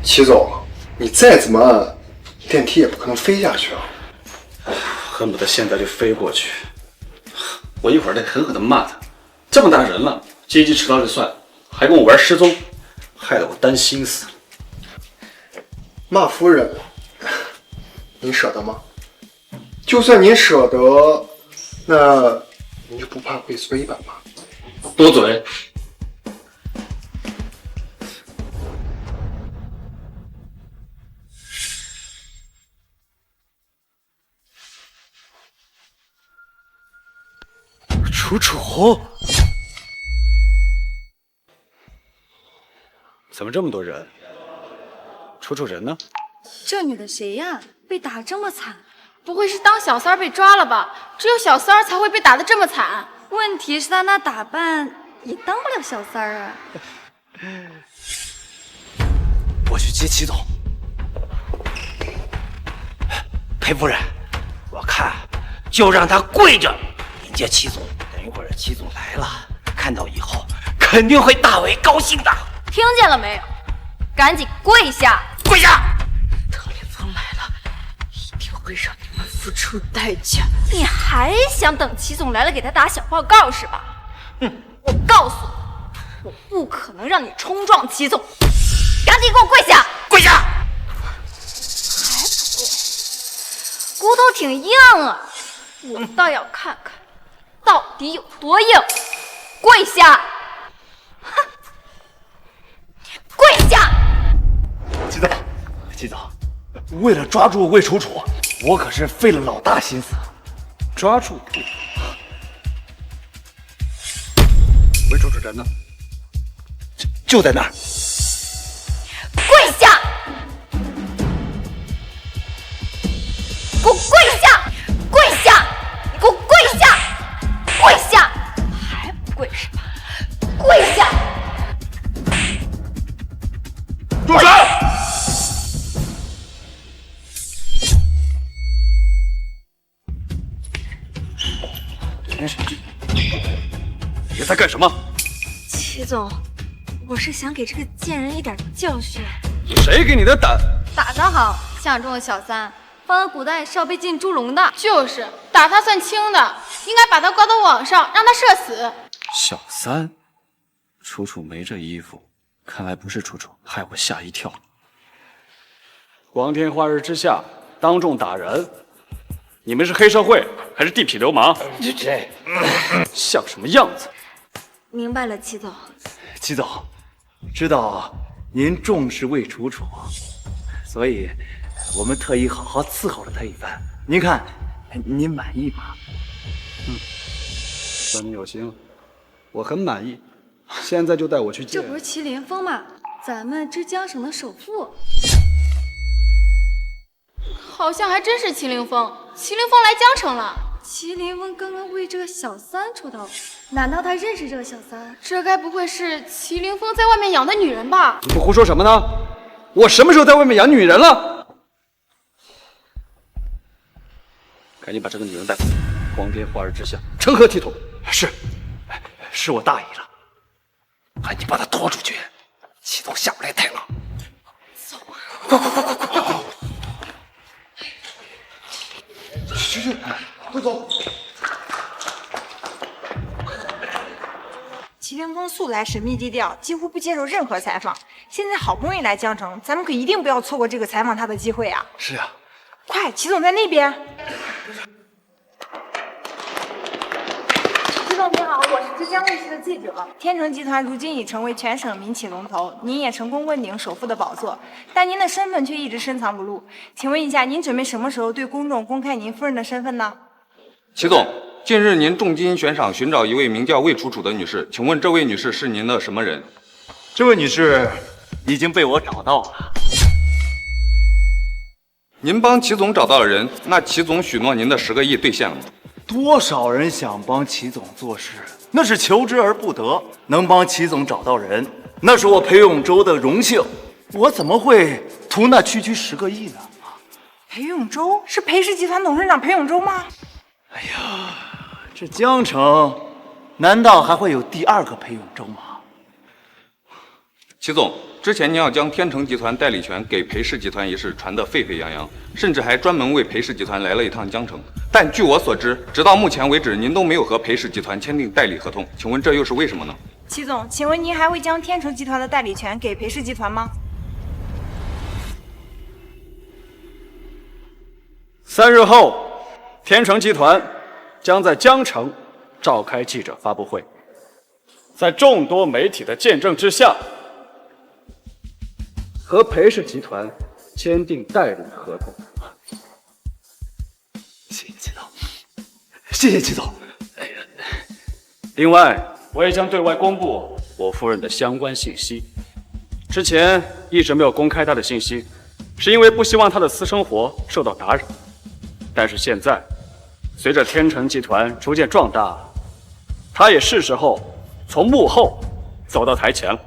齐总，你再怎么按，电梯也不可能飞下去啊！恨不得现在就飞过去。我一会儿得狠狠地骂他，这么大人了，接机迟到就算，还跟我玩失踪，害得我担心死了。骂夫人，您舍得吗？就算您舍得，那您就不怕被催版吗？多嘴！楚楚，怎么这么多人？楚楚人呢？这女的谁呀？被打这么惨，不会是当小三儿被抓了吧？只有小三儿才会被打得这么惨。问题是她那打扮也当不了小三儿啊。我去接齐总。裴夫人，我看就让他跪着迎接齐总。等一会儿齐总来了，看到以后肯定会大为高兴的。听见了没有？赶紧跪下！跪下！特林风来了，一定会让你们付出代价。你还想等齐总来了给他打小报告是吧？我告诉你，我不可能让你冲撞齐总，赶紧给我跪下！跪下！还不跪？骨头挺硬啊，我倒要看看到底有多硬。跪下！哼，跪下！齐总，齐总，为了抓住魏楚楚，我可是费了老大心思。抓住魏楚楚人呢？就在那儿。跪下！给我跪下！跪下！你给我跪下！跪下！还不跪是吧？跪下！住手！你在干什么？齐总，我是想给这个贱人一点教训。谁给你的胆？打得好，相中的小三，放在古代是要被进猪笼的。就是打他算轻的，应该把他挂到网上，让他社死。小三，楚楚没这衣服，看来不是楚楚，害我吓一跳。光天化日之下当众打人，你们是黑社会还是地痞流氓？这像什么样子？明白了，齐总。齐总，知道您重视魏楚楚，所以我们特意好好伺候了她一番。您看，您满意吗？算你有心了，我很满意。现在就带我去见。这不是麒麟峰吗？咱们之江省的首富。好像还真是麒麟峰，麒麟峰来江城了。麒麟峰刚刚为这个小三出道，难道他认识这个小三？这该不会是麒麟峰在外面养的女人吧？你胡说什么呢？我什么时候在外面养女人了？赶紧把这个女人带回来，光天化日之下，成何体统？是我大意了。赶紧把她拖出去，齐总下不来台了。走，快！去，快走！祁凌风素来神秘低调，几乎不接受任何采访。现在好不容易来江城，咱们可一定不要错过这个采访他的机会啊！是啊，快，祁总在那边。祁总你好，我是浙江卫视的记者。天成集团如今已成为全省民企龙头，您也成功问鼎首富的宝座，但您的身份却一直深藏不露。请问一下，您准备什么时候对公众公开您夫人的身份呢？祁总，近日您重金悬赏寻找一位名叫魏楚楚的女士，请问这位女士是您的什么人？这位女士已经被我找到了。您帮祁总找到了人，那祁总许诺您的10个亿兑现了吗？多少人想帮祁总做事，那是求之而不得。能帮祁总找到人，那是我裴永洲的荣幸。我怎么会图那区10个亿呢？裴永洲是裴氏集团董事长裴永洲吗？哎呀，这江城难道还会有第2个裴永洲吗？祁总，之前您要将天成集团代理权给裴氏集团一事传得沸沸扬扬，甚至还专门为裴氏集团来了一趟江城。但据我所知，直到目前为止，您都没有和裴氏集团签订代理合同，请问这又是为什么呢？祁总，请问您还会将天成集团的代理权给裴氏集团吗3日后，天成集团将在江城召开记者发布会，在众多媒体的见证之下，和裴氏集团签订代理合同。谢谢祁总，谢谢祁总。另外，我也将对外公布我夫人的相关信息。之前一直没有公开她的信息，是因为不希望她的私生活受到打扰。但是现在，随着天成集团逐渐壮大，她也是时候从幕后走到台前了。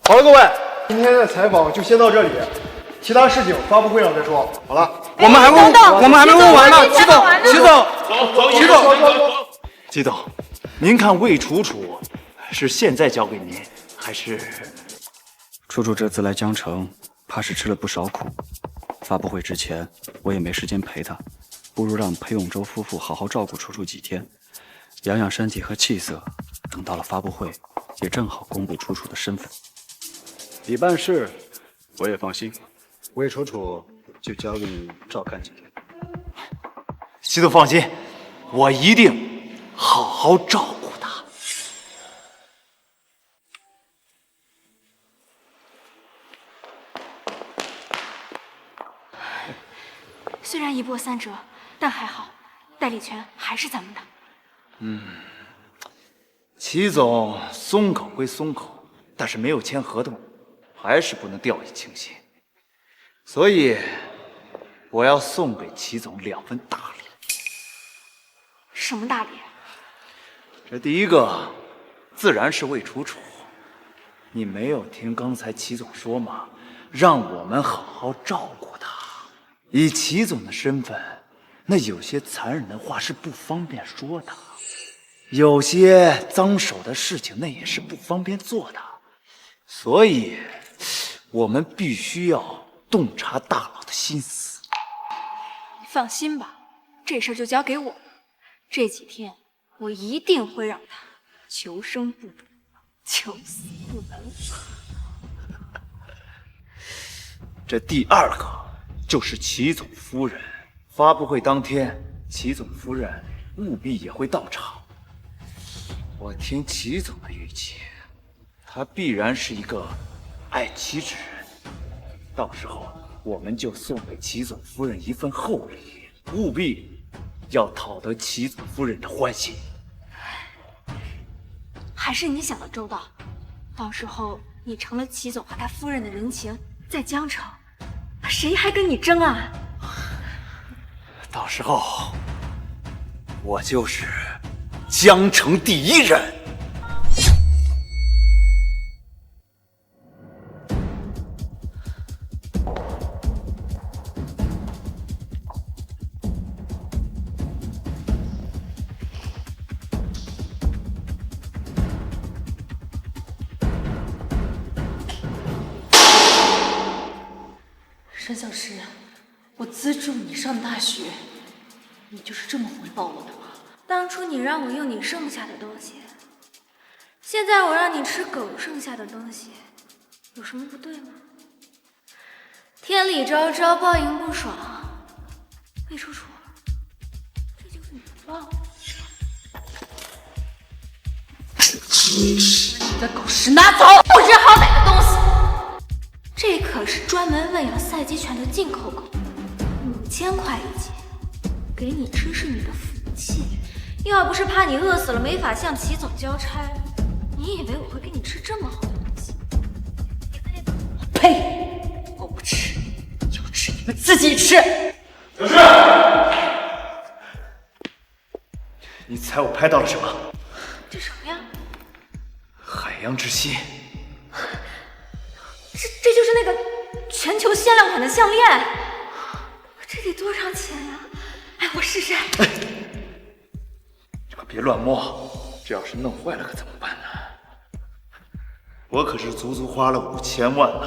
好了，各位，今天的采访就先到这里，其他事情发布会上再说。好了，我们还没问完呢，祁总，祁总，您看魏楚楚是现在交给您，还是？楚楚这次来江城，怕是吃了不少苦。发布会之前，我也没时间陪她，不如让裴永洲夫妇好好照顾楚楚几天，养养身体和气色。等到了发布会，也正好公布楚楚的身份。你办事，我也放心。魏楚楚就交给你照看几天。祁总放心，我一定好好照顾她。虽然一波3折，但还好，代理权还是咱们的。祁总松口归松口，但是没有签合同，还是不能掉以轻心。所以，我要送给祁总2份大礼。什么大礼？这第一个，自然是魏楚楚。你没有听刚才祁总说吗？让我们好好照顾她。以祁总的身份，那有些残忍的话是不方便说的，有些脏手的事情那也是不方便做的，所以我们必须要洞察大佬的心思。你放心吧，这事儿就交给我。这几天我一定会让他求生不得，求死不能。这第2个就是齐总夫人。发布会当天，齐总夫人务必也会到场。我听齐总的语气，他必然是一个爱妻之人。到时候我们就送给齐总夫人一份厚礼，务必要讨得齐总夫人的欢心。还是你想的周到，到时候你成了齐总和他夫人的人情，在江城，谁还跟你争啊？到时候我就是江城第1人。沈小诗，我资助你上大学，你就是这么回报我的吗？当初你让我用你剩下的东西，现在我让你吃狗剩下的东西，有什么不对吗？天理昭昭，报应不爽。魏楚楚，这就是你的报。把你的狗食拿走！不知好歹的东西，这可是专门喂养赛鸡犬的进口狗，5000块一斤，给你吃是你的福气。要不是怕你饿死了没法向齐总交差，你以为我会给你吃这么好的东西？呸！我不吃，就吃你们自己吃。小诗，你猜我拍到了什么？这什么呀？海洋之心。这就是那个全球限量款的项链，这得多少钱呀？哎，我试试。你可别乱摸，这要是弄坏了可怎么办呢？我可是足足花了5000万呢。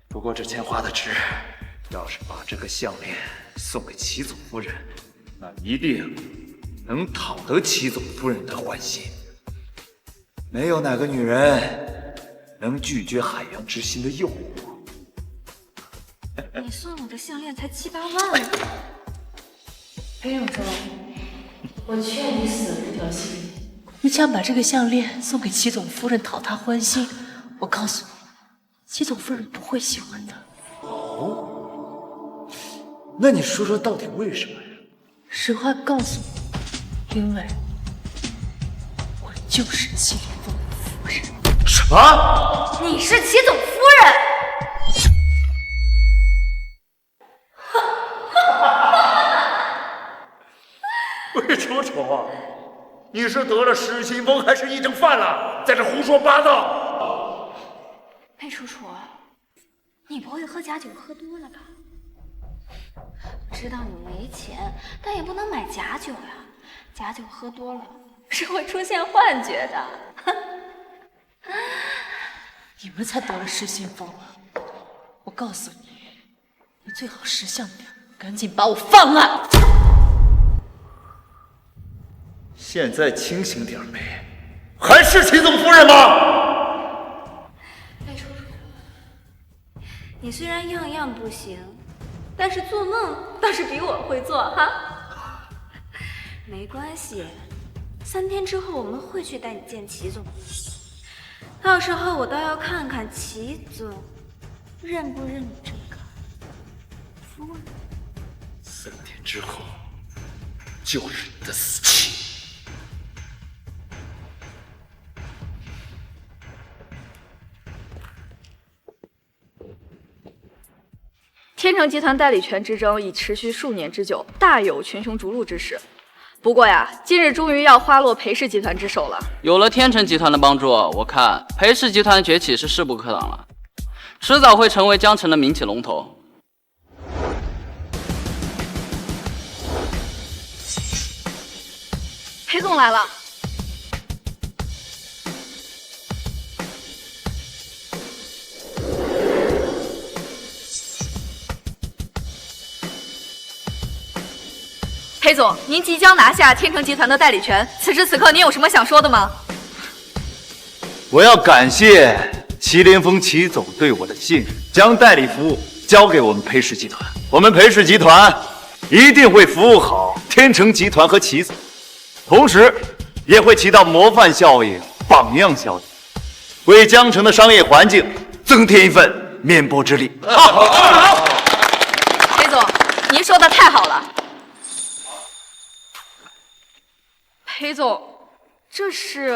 不过这钱花的值，要是把这个项链送给齐总夫人，那一定能讨得齐总夫人的欢心。没有哪个女人能拒绝海洋之心的诱惑。你送我的项链才7、8万呢。裴永洲，我劝你死了这条心。你想把这个项链送给齐总夫人讨她欢心，我告诉你，齐总夫人不会喜欢的。哦，那你说说到底为什么呀？实话告诉你，因为我就是齐凌风的夫人。什么？你是齐总夫人？魏楚楚，你是得了失心疯还是癔症犯了，在这胡说八道？魏楚楚，你不会喝假酒喝多了吧？我知道你没钱，但也不能买假酒呀。假酒喝多了是会出现幻觉的。你们才得了失心疯了！我告诉你，你最好识相点，赶紧把我放了！现在清醒点没？还是齐总夫人吗？魏楚楚，你虽然样样不行，但是做梦倒是比我会做哈。没关系，3天之后我们会去带你见齐总的。到时候我倒要看看齐总认不认你这个夫人。3天之后就是你的死期。天成集团代理权之争已持续数年之久，大有群雄逐鹿之势。不过呀，今日终于要花落裴氏集团之手了。有了天成集团的帮助，我看裴氏集团的崛起是势不可挡了，迟早会成为江城的民企龙头。裴总来了。裴总，您即将拿下天成集团的代理权，此时此刻您有什么想说的吗？我要感谢祁连峰祁总对我的信任，将代理服务交给我们裴氏集团。我们裴氏集团一定会服务好天成集团和祁总，同时也会起到模范效应、榜样效应，为江城的商业环境增添一份绵薄之力。裴总，您说的太好了。裴总，这是……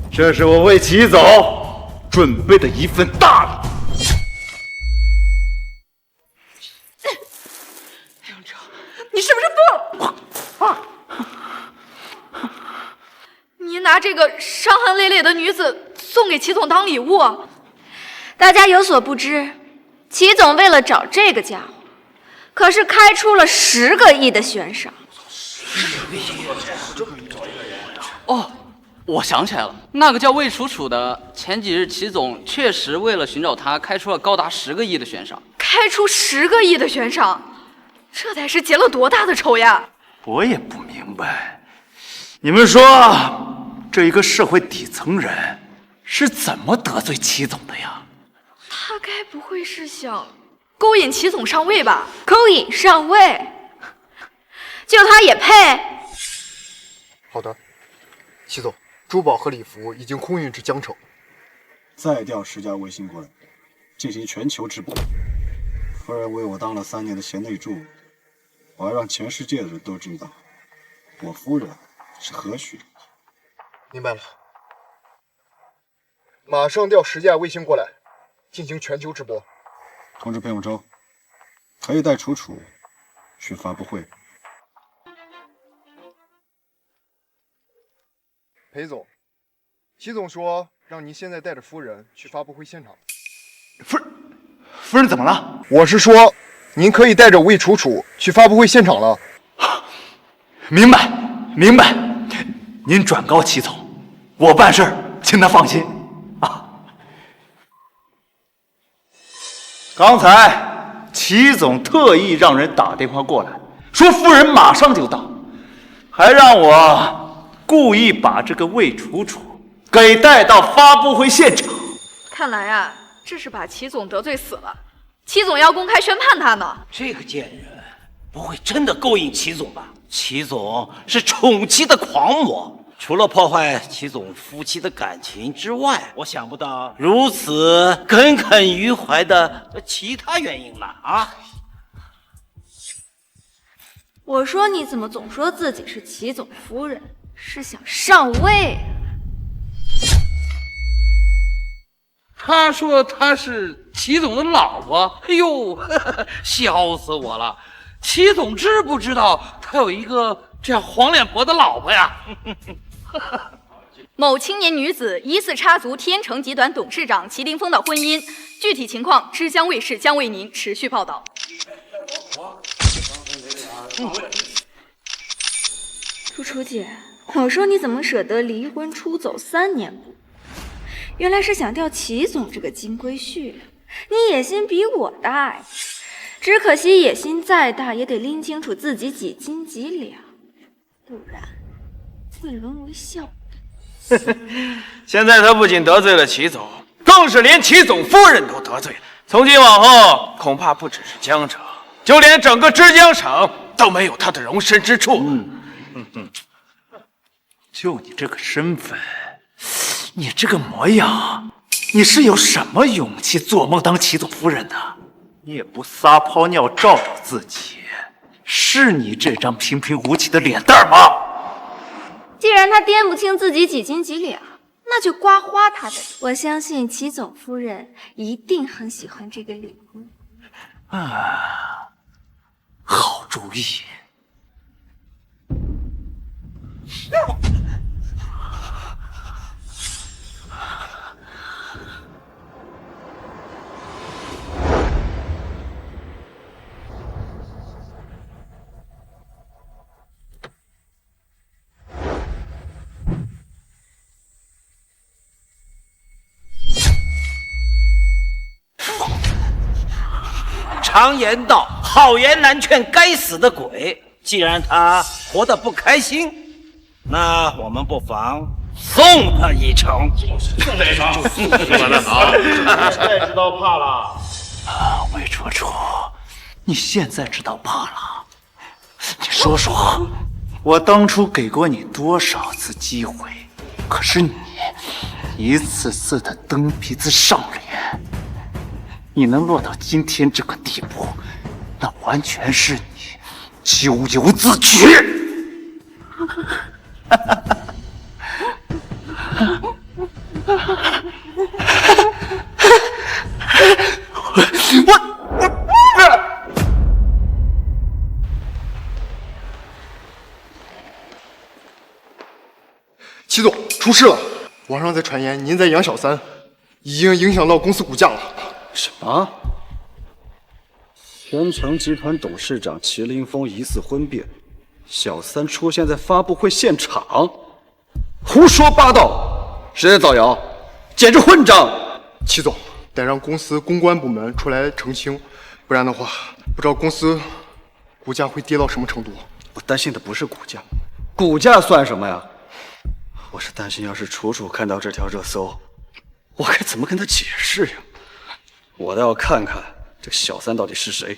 这是我为祁总准备的一份大礼。你是不是不？你拿这个伤痕累累的女子送给祁总当礼物？大家有所不知，祁总为了找这个家伙，可是开出了10个亿的悬赏。哦，我想起来了，那个叫魏楚楚的，前几日祁总确实为了寻找他，开出了高达10个亿的悬赏。开出10个亿的悬赏，这得是结了多大的仇呀！我也不明白，你们说这一个社会底层人是怎么得罪祁总的呀？他该不会是想勾引祁总上位吧？勾引上位，就他也配？好的，祁总，珠宝和礼服已经空运至江城。再调10架卫星过来，进行全球直播。夫人为我当了3年的贤内助，我要让全世界的人都知道，我夫人是何许。明白了，马上调10架卫星过来，进行全球直播。通知裴永洲，可以带楚楚去发布会。裴总，祁总说让您现在带着夫人去发布会现场。夫人怎么了？我是说，您可以带着魏楚楚去发布会现场了。明白，明白。您转告祁总，我办事请他放心啊。刚才祁总特意让人打电话过来，说夫人马上就到，还让我故意把这个魏楚楚给带到发布会现场。看来啊，这是把祁总得罪死了。祁总要公开宣判他呢。这个贱人不会真的勾引祁总吧？祁总是宠妻的狂魔，除了破坏祁总夫妻的感情之外，我想不到如此耿耿于怀的其他原因了啊！我说你怎么总说自己是祁总夫人，是想上位？他说他是祁总的老婆，哎呦，笑死我了！祁总知不知道他有一个这样黄脸婆的老婆呀？某青年女子疑似插足天成集团董事长祁凌峰的婚姻，具体情况之江卫视将为您持续报道。楚楚姐，我说你怎么舍得离婚出走3年不？原来是想钓祁总这个金龟婿，你野心比我大呀！只可惜野心再大，也得拎清楚自己几斤几两，不然会沦为笑柄。现在他不仅得罪了祁总，更是连祁总夫人都得罪了。从今往后，恐怕不只是江城，就连整个枝江省都没有他的容身之处。就你这个身份，你这个模样，你是有什么勇气做梦当祁总夫人的？你也不撒泡尿照照自己，是你这张平平无奇的脸蛋吗？既然他掂不清自己几斤几两，那就刮花他的。我相信祁总夫人一定很喜欢这个礼物。啊，好主意。常言道，好言难劝该死的鬼。既然他活得不开心，那我们不妨送他一程。送他一程，说得好，现在知道怕了。魏楚楚，你现在知道怕了？你说说，我当初给过你多少次机会？可是你一次次的蹬鼻子上脸，你能落到今天这个地步，那完全是你咎由自取。齐总，出事了！网上在传言您在养小三，已经影响到公司股价了。什么？天成集团董事长祁凌峰疑似婚变，小三出现在发布会现场，胡说八道！谁在造谣？简直混账！齐总，得让公司公关部门出来澄清，不然的话，不知道公司股价会跌到什么程度。我担心的不是股价，股价算什么呀？我是担心，要是楚楚看到这条热搜，我该怎么跟她解释呀？我倒要看看这小三到底是谁。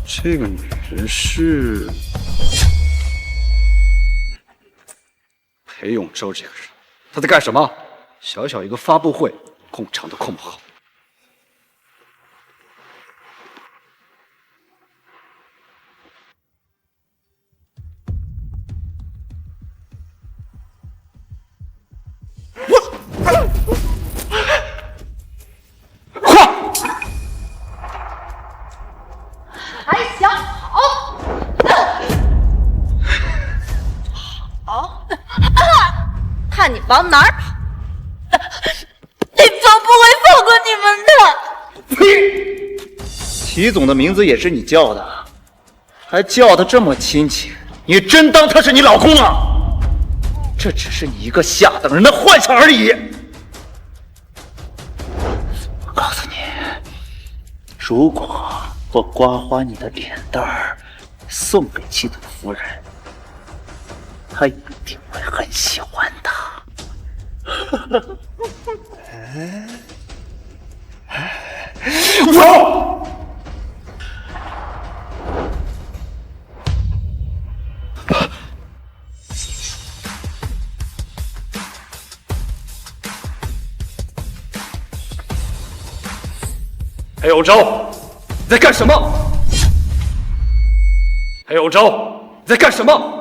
这个女人是裴永洲这个人，他在干什么？小小一个发布会，控场都控不好。还想好？好，看你往哪儿跑！林峰不会放过你们的。呸！齐总的名字也是你叫的，还叫得这么亲切，你真当他是你老公啊？这只是你一个下等人的幻想而已。我告诉你，如果我刮花你的脸蛋儿，送给齐总夫人，她一定会很喜欢的。我。裴永洲，你在干什么？裴永洲，你在干什么？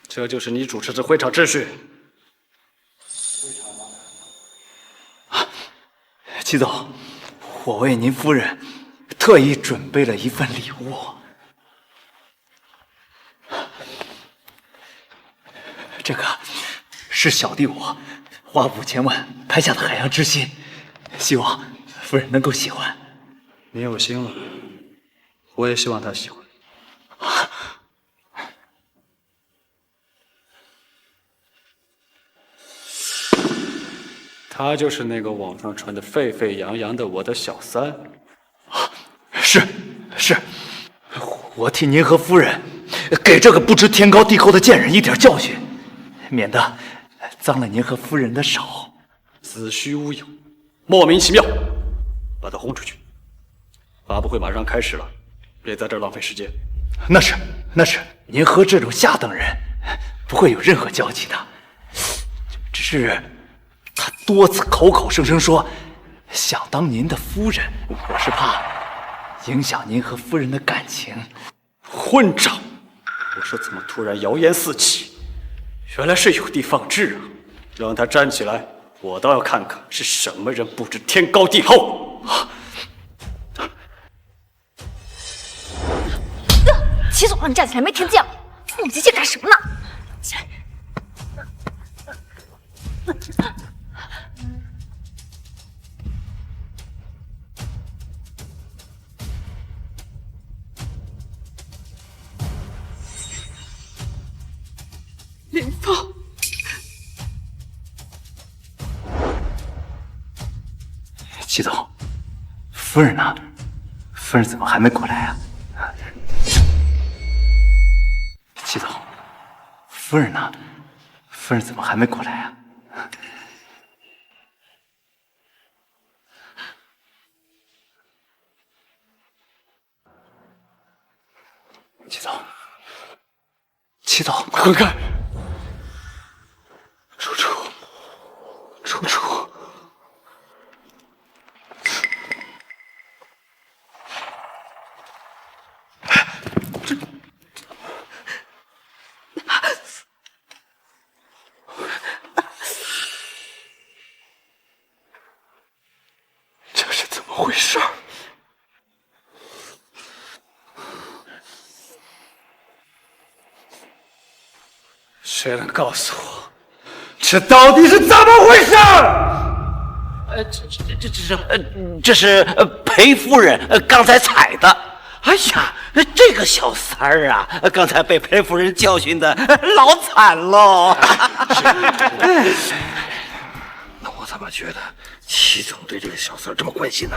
这就是你主持的会场秩序。齐总，我为您夫人特意准备了一份礼物。这个是小弟我花5000万拍下的《海洋之心》，希望夫人能够喜欢。你有心了，我也希望她喜欢。她就是那个网上传得沸沸扬扬的我的小三。是，我替您和夫人给这个不知天高地厚的贱人一点教训，免得脏了您和夫人的手。子虚乌有，莫名其妙，把他轰出去。发布会马上开始了，别在这儿浪费时间。那是，您和这种下等人不会有任何交集的，只是他多次口声声说想当您的夫人，我是怕影响您和夫人的感情。混账！我说怎么突然谣言四起？原来是有的放矢啊！让他站起来，我倒要看看是什么人不知天高地厚。齐总让你站起来，没听见吗？磨磨唧唧干什么呢？起来！林峰。齐总，夫人呢？夫人怎么还没过来啊？齐总，夫人呢？夫人怎么还没过来啊？齐总，齐总，滚开！楚楚，楚楚。这是怎么回事？谁能告诉我，这到底是怎么回事？这是裴夫人刚才踩的。哎呀，这个小三儿啊，刚才被裴夫人教训的老惨喽。那我怎么觉得齐总对这个小三儿这么关心呢？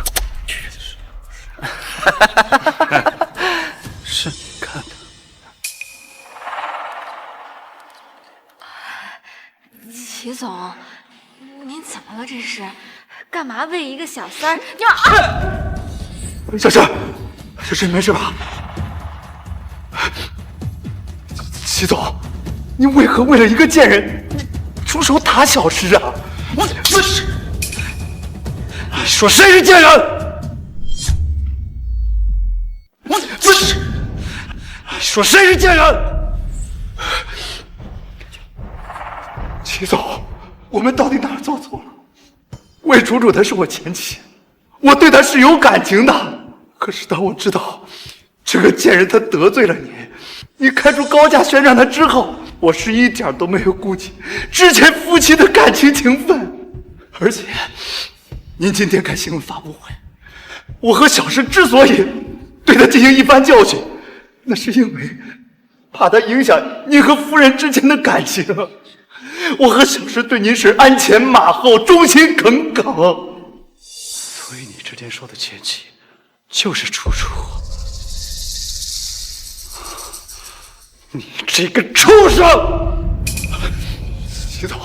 是你看的。齐总，您怎么了？这是干嘛为一个小三儿？你们小陈，小陈没事吧？齐总，你为何为了一个贱人，你出手打小诗啊？我是，你说谁是贱人？我是，你说谁是贱人？齐总，我们到底哪儿做错了？魏楚楚她是我前妻，我对她是有感情的。可是当我知道这个贱人她得罪了你，你开出高价悬赏她之后，我是一点都没有顾及之前夫妻的感情情分。而且，您今天开新闻发布会，我和小诗之所以对她进行一番教训，那是因为怕她影响您和夫人之间的感情。我和小诗对您是鞍前马后，忠心耿耿。所以你之前说的前妻就是楚楚。你这个畜生！齐总，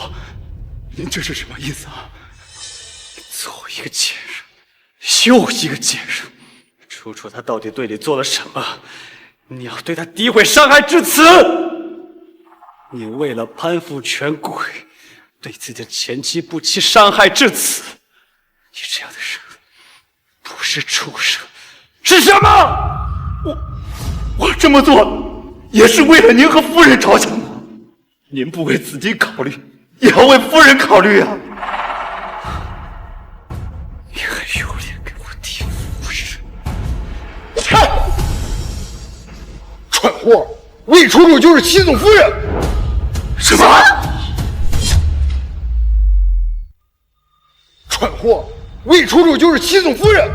您这是什么意思啊？左一个贱人，右一个贱人，楚楚她到底对你做了什么？你要对她诋毁伤害至此？你为了攀附权贵，对自己的前妻不惜伤害至此，你这样的人不是畜生，是什么？我这么做也是为了您和夫人着想的。您不为自己考虑，也要为夫人考虑啊！你还有脸给我提夫人？蠢货！魏楚楚就是齐总夫人。什么？蠢货！魏楚楚就是齐总夫人。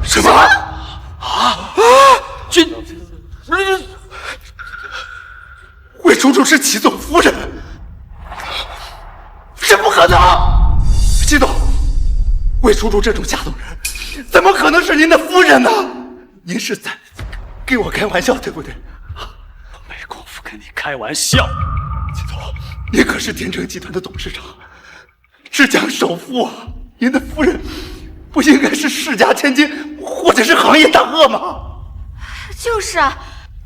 什么？这魏楚楚是齐总夫人？这不可能！齐总，魏楚楚这种下等人，怎么可能是您的夫人呢？您是在跟我开玩笑，对不对？我没工夫跟你开玩笑。齐总，您可是天成集团的董事长，浙江首富啊！您的夫人不应该是世家千金，或者是行业大鳄吗？就是啊，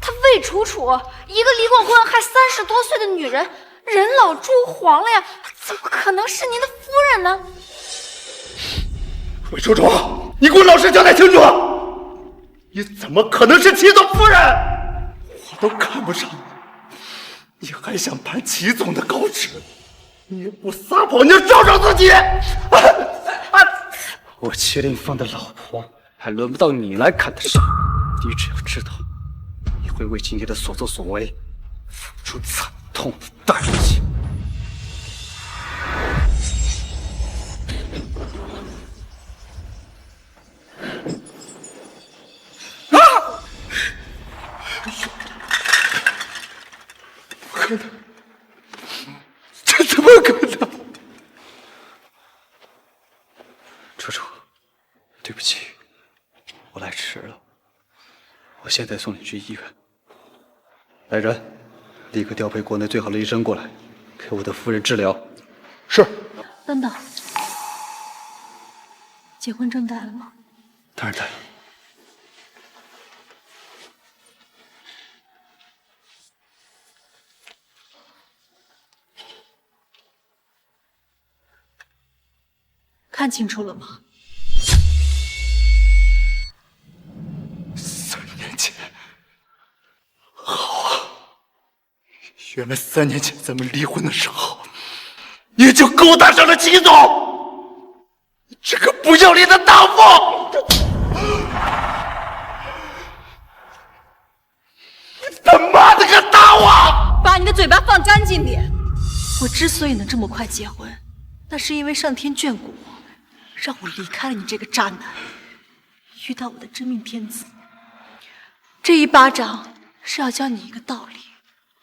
她魏楚楚，一个离过婚还30多岁的女人，人老珠黄了呀，怎么可能是您的夫人呢？魏楚楚，你给我老实交代清楚！你怎么可能是齐总夫人？我都看不上你，你还想攀齐总的高枝？你也不撒谎，你就照照自己！我齐凌风的老婆，还轮不到你来看得上。你只要知道，你会为今天的所作所为付出惨痛的代价。不可能！这怎么可能？楚楚，对不起，我来迟了。我现在送你去医院。来人，立刻调配国内最好的医生过来，给我的夫人治疗。是。等等，结婚证带了吗？当然带了。看清楚了吗？3年前，好啊！原来3年前咱们离婚的时候，你就勾搭上了齐总，这个不要脸的大妇！你他妈的个大王！把你的嘴巴放干净点！我之所以能这么快结婚，那是因为上天眷顾我。让我离开了你这个渣男，遇到我的真命天子。这一巴掌是要教你一个道理，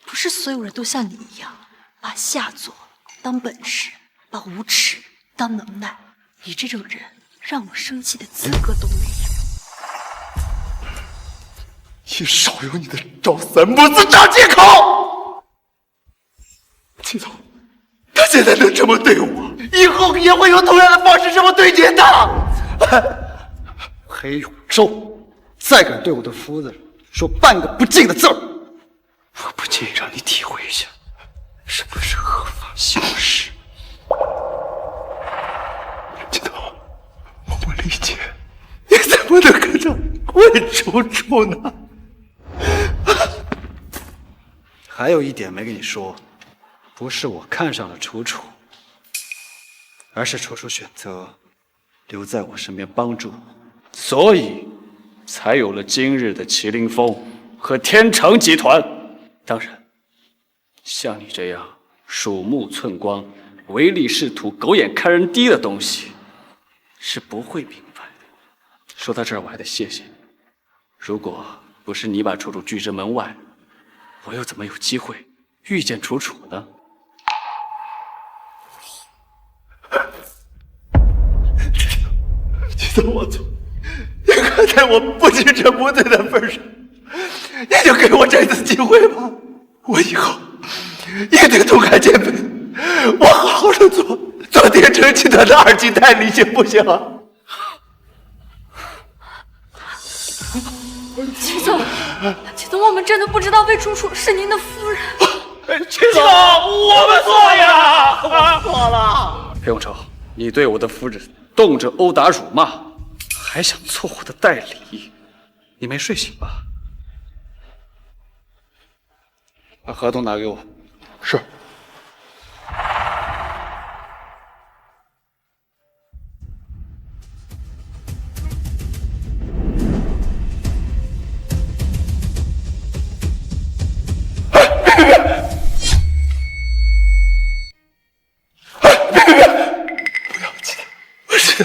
不是所有人都像你一样，把下作当本事，把无耻当能耐。你这种人，让我生气的资格都没有。你少用你的赵三不四找借口！齐总，他现在能这么对我，以后也会用同样的方式这么对您的。裴永洲，再敢对我的夫人说半个不敬的字儿，我不介意让你体会一下什么是合法消失。齐总，我不理解，你怎么能跟着魏楚楚呢？还有一点没跟你说，不是我看上了楚楚，而是楚楚选择留在我身边帮助，所以才有了今日的麒麟峰和天成集团。当然，像你这样鼠目寸光、唯利是图、狗眼看人低的东西，是不会明白的。说到这儿，我还得谢谢你。如果不是你把楚楚拒之门外，我又怎么有机会遇见楚楚呢？齐总，我错，你看在我不知者不罪的份上，你就给我这次机会吧。我以后一定痛改前非，我好好的做天成集团的2级代理，行不行啊？齐总，我们真的不知道魏楚楚是您的夫人。齐总，我们错呀，我们错了。裴永超，你对我的夫人动辄殴打辱骂，还想做我的代理，你没睡醒吧？把合同拿给我。是。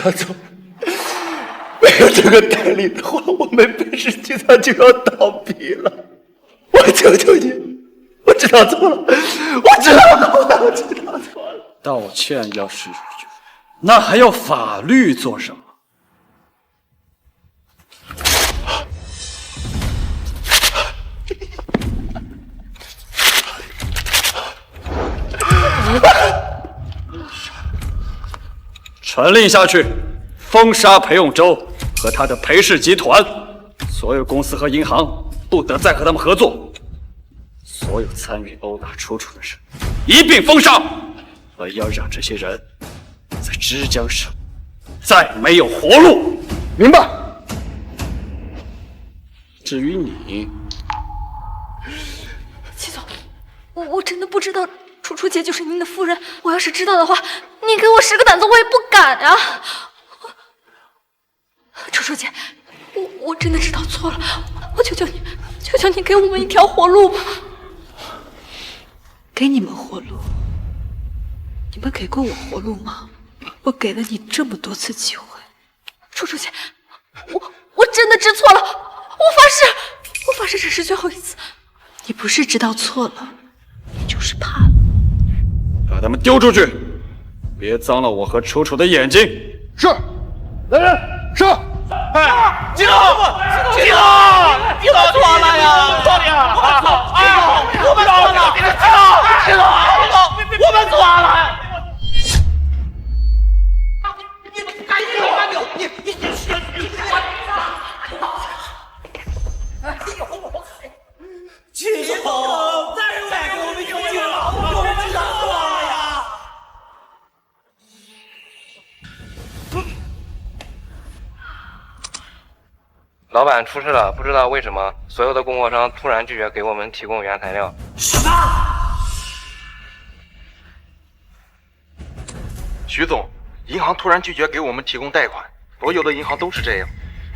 大总，没有这个代理的话，我们裴氏集团就要倒闭了。我求求你，我知道错了，我知道错了。道歉要是有用，那还要法律做什么？传令下去，封杀裴永洲和他的裴氏集团，所有公司和银行不得再和他们合作。所有参与殴打楚楚的人一并封杀，我要让这些人在枝江省再没有活路。明白。至于你，齐总，我真的不知道楚楚姐就是您的夫人。我要是知道的话，你给我10个胆子我也不敢啊！楚楚姐，我真的知道错了，我求求你，求求你给我们一条活路吧！给你们活路？你们给过我活路吗？我给了你这么多次机会。楚楚姐，我真的知错了，我发誓这是最后一次。你不是知道错了，你就是怕了。把他们丢出去，别脏了我和楚楚的眼睛。是，来人，上。激动，你做错了呀！错了呀！我们错了，激动，我们错了。激动，再给我们一个老公知道了呀！老板出事了，不知道为什么，所有的供货商突然拒绝给我们提供原材料。什么？徐总，银行突然拒绝给我们提供贷款，所有的银行都是这样，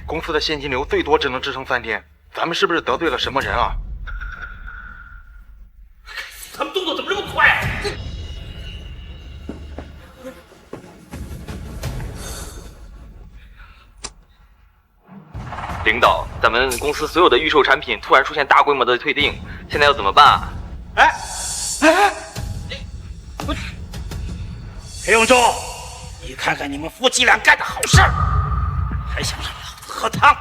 公司的现金流最多只能支撑3天，咱们是不是得罪了什么人啊？他们动作怎么这么快？领导，咱们公司所有的预售产品突然出现大规模的退订，现在要怎么办啊？裴永洲，你看看你们夫妻俩干的好事儿，还想让老子喝汤，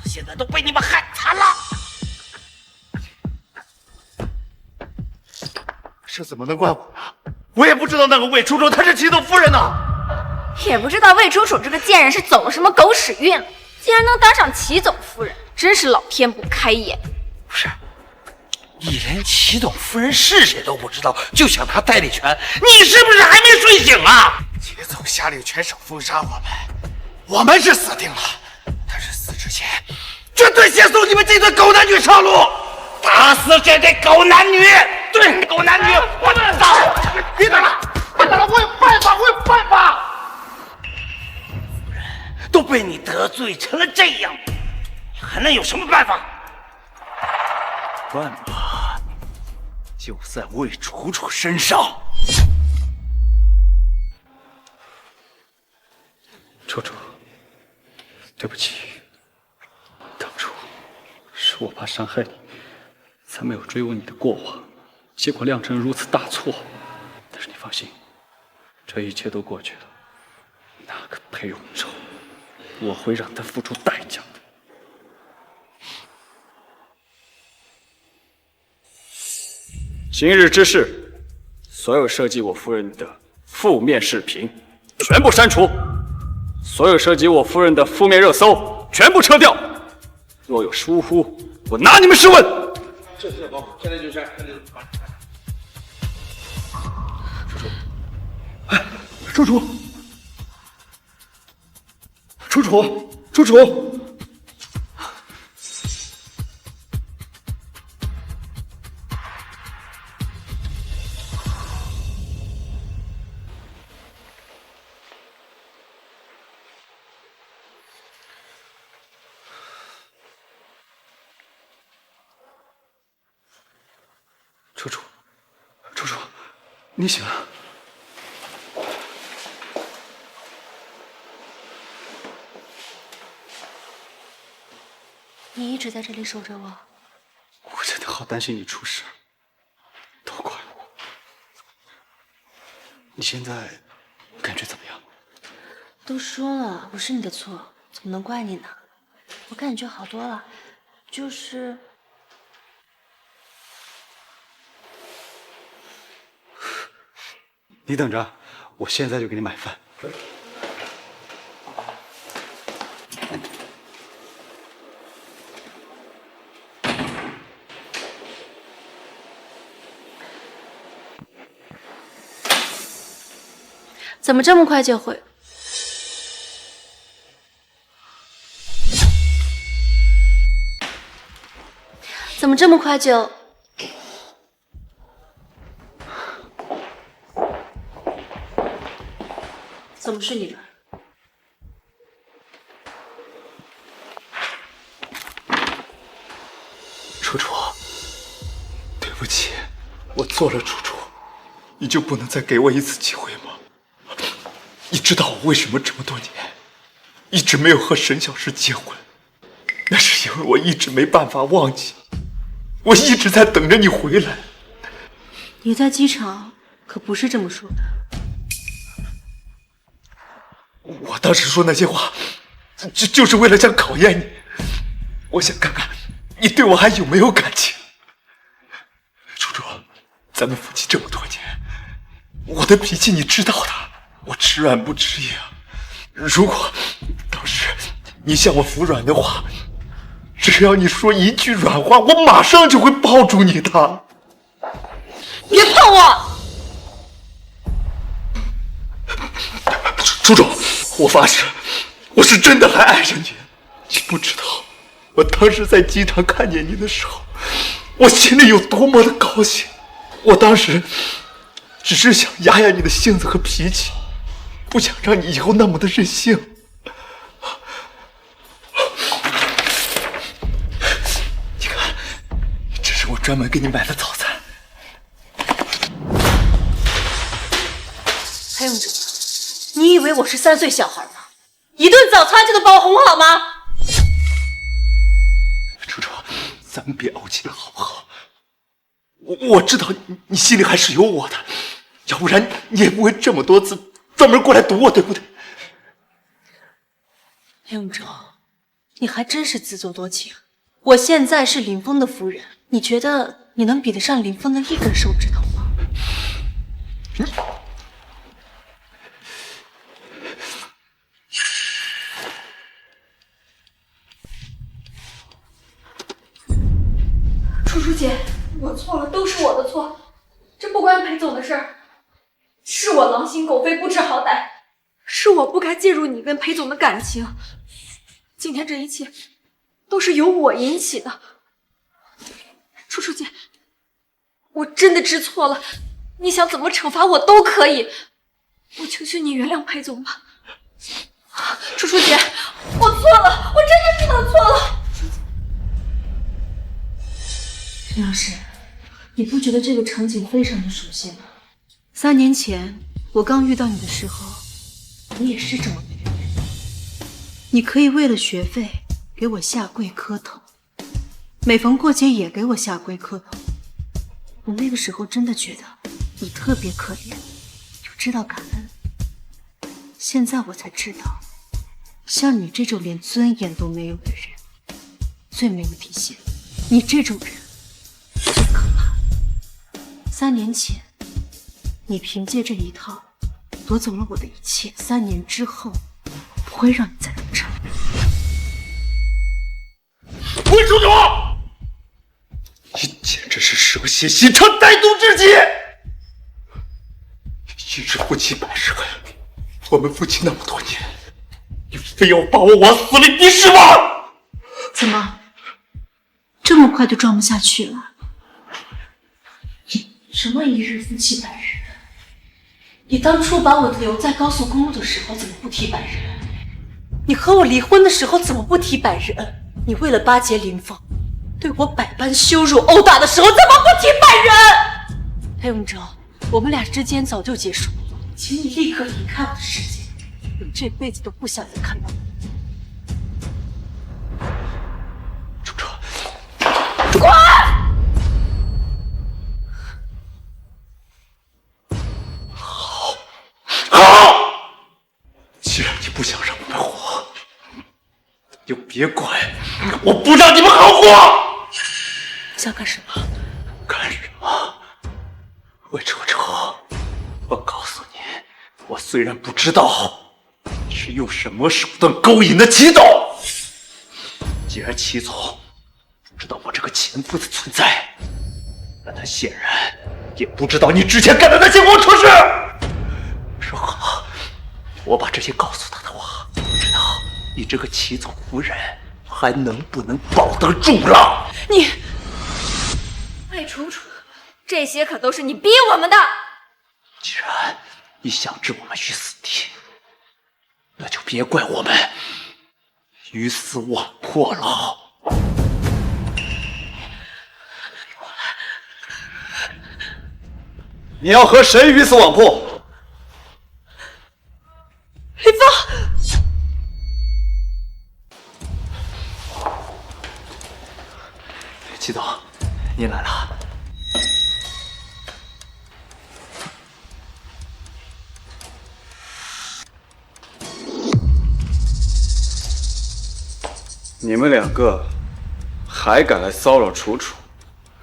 现在都被你们害惨了。这怎么能怪我呢？我也不知道那个魏楚楚她是齐总夫人呢，也不知道魏楚楚这个贱人是走了什么狗屎运了，竟然能当上齐总夫人，真是老天不开眼。不是，你连齐总夫人是谁都不知道，就想拿代理权，你是不是还没睡醒啊？齐总下令全省封杀我们是死定了。但是死之前，绝对先送你们这对狗男女上路，打死这对狗男女！对，狗男女，我操！别打了，别打了，我有办法，我有办法！都被你得罪成了这样，你还能有什么办法？办法就在魏楚楚身上。楚楚，对不起，当初是我怕伤害你，才没有追问你的过往，结果酿成如此大错。但是你放心，这一切都过去了。那个裴永洲，我会让他付出代价的。今日之事，所有涉及我夫人的负面视频全部删除，所有涉及我夫人的负面热搜全部撤掉。若有疏忽，我拿你们试问。这是报，现在就删，现在就删。楚楚，楚楚，楚楚。楚楚，楚楚，你醒了。你一直在这里守着我，我真的好担心你出事，都怪我。你现在感觉怎么样？都说了不是你的错，怎么能怪你呢？我感觉好多了，就是你等着，我现在就给你买饭。怎么这么快就回？怎么这么快就？怎么是你们？楚楚，对不起，我做了，楚楚，你就不能再给我一次机会吗？你知道我为什么这么多年一直没有和沈小石结婚？那是因为我一直没办法忘记，我一直在等着你回来。你在机场可不是这么说的。我当时说那些话，就是为了想考验你，我想看看你对我还有没有感情。楚楚，咱们夫妻这么多年，我的脾气你知道的，我吃软不吃硬。如果当时你向我服软的话，只要你说一句软话，我马上就会抱住你的。别碰我！楚楚，我发誓，我是真的还爱着你。你不知道，我当时在机场看见你的时候，我心里有多么的高兴。我当时只是想压压你的性子和脾气，不想让你以后那么的任性。你看，这是我专门给你买的早餐。裴永哲，你以为我是3岁小孩吗？一顿早餐就能把我哄好吗？楚楚，咱们别怄气了，好不好？我知道你心里还是有我的，要不然你也不会这么多次专门过来堵我，对不对？裴永哲，你还真是自作多情。我现在是林峰的夫人，你觉得你能比得上林峰的一根手指头吗？楚楚姐，我错了，都是我的错，这不关裴总的事儿，是我狼心狗肺，不知好歹，是我不该介入你跟裴总的感情，今天这一切都是由我引起的。楚楚姐，我真的知错了，你想怎么惩罚我都可以，我求求你原谅裴总吧。楚楚姐，我错了，我真的知道错了。陈老师，你不觉得这个场景非常的熟悉吗？3年前我刚遇到你的时候，你也是这么对待我。你可以为了学费给我下跪磕头，每逢过节也给我下跪磕头。我那个时候真的觉得你特别可怜，又知道感恩。现在我才知道，像你这种连尊严都没有的人，最没有底线。你这种人最可怕。3年前，你凭借这一套夺走了我的一切。3年之后，不会让你再能成。魏楚楚，你简直是蛇蝎心肠，歹毒至极！一日夫妻百日恩，我们夫妻那么多年，你非要把我往死里逼是吗？怎么，这么快就装不下去了？什么一日夫妻百日恩？你当初把我留在高速公路的时候，怎么不提百日恩？你和我离婚的时候，怎么不提百日恩？你为了巴结林峰，对我百般羞辱殴打的时候，怎么不提百日恩？裴永哲，我们俩之间早就结束了，请你立刻离开我的世界，我这辈子都不想再看到你。滚！好，既然你不想让我们活，就别怪我不让你们好过。想干什么？干什么？魏楚楚，我告诉你，我虽然不知道你是用什么手段勾引的齐总，既然齐总不知道我这个前夫的存在，那他显然也不知道你之前干的那些龌龊事。如果我把这些告诉他的话，不知道你这个齐总夫人还能不能保得住了？你，魏楚楚，这些可都是你逼我们的。既然你想置我们于死地，那就别怪我们鱼死网破了。你要和谁鱼死网破？林峰，齐总，您来了。你们两个还敢来骚扰楚楚，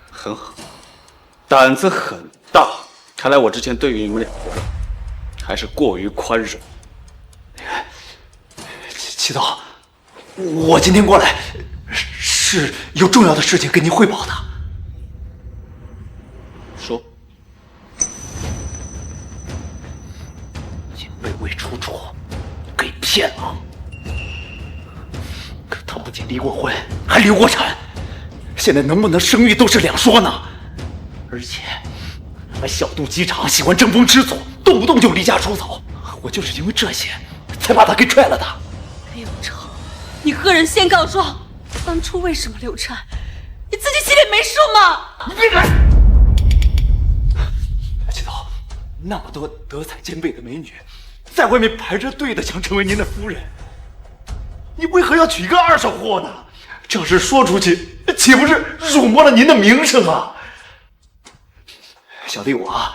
很好，胆子很大。看来我之前对于你们两个还是过于宽容。齐总，我今天过来是有重要的事情跟您汇报的。说。因为魏楚楚给骗了，可她不仅离过婚，还流过产，现在能不能生育都是两说呢。而且还小肚鸡肠，喜欢争风吃醋，动不动就离家出走。我就是因为这些，才把她给踹了的。裴永成，你恶人先告状，当初为什么流产？你自己心里没数吗？你闭嘴！齐总，那么多德才兼备的美女，在外面排着队的想成为您的夫人，你为何要娶一个二手货呢？这要是说出去，岂不是辱没了您的名声啊？小弟我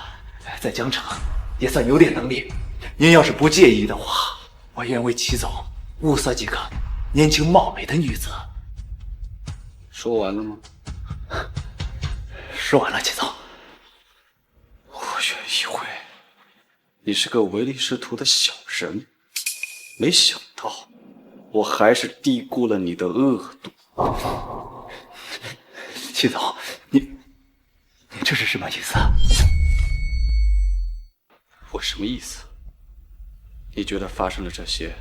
在江城也算有点能力，您要是不介意的话，我愿为齐总物色几个年轻貌美的女子。说完了吗？说完了，齐总。我原以为你是个唯利是图的小人，没想到我还是低估了你的恶毒。齐总，你这是什么意思？我什么意思？你觉得发生了这些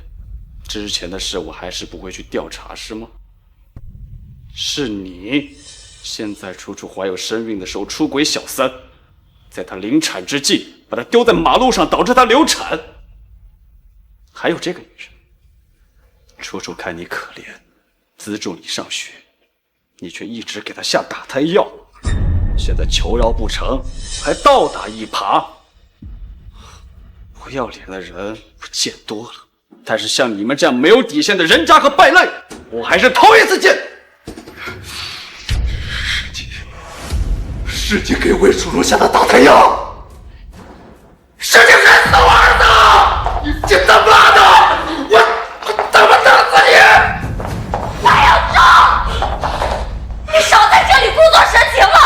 之前的事，我还是不会去调查是吗？是你现在楚楚怀有身孕的时候出轨小三，在她临产之际把她丢在马路上，导致她流产。还有这个女人，楚楚看你可怜，资助你上学，你却一直给她下打胎药，现在求饶不成，还倒打一耙。不要脸的人我见多了，但是像你们这样没有底线的人渣和败类，我还是头一次见。是你给魏楚楚下的打胎药，是你害死我儿子！你他妈的，我他妈打死你！白永正，你少在这里故作深情了。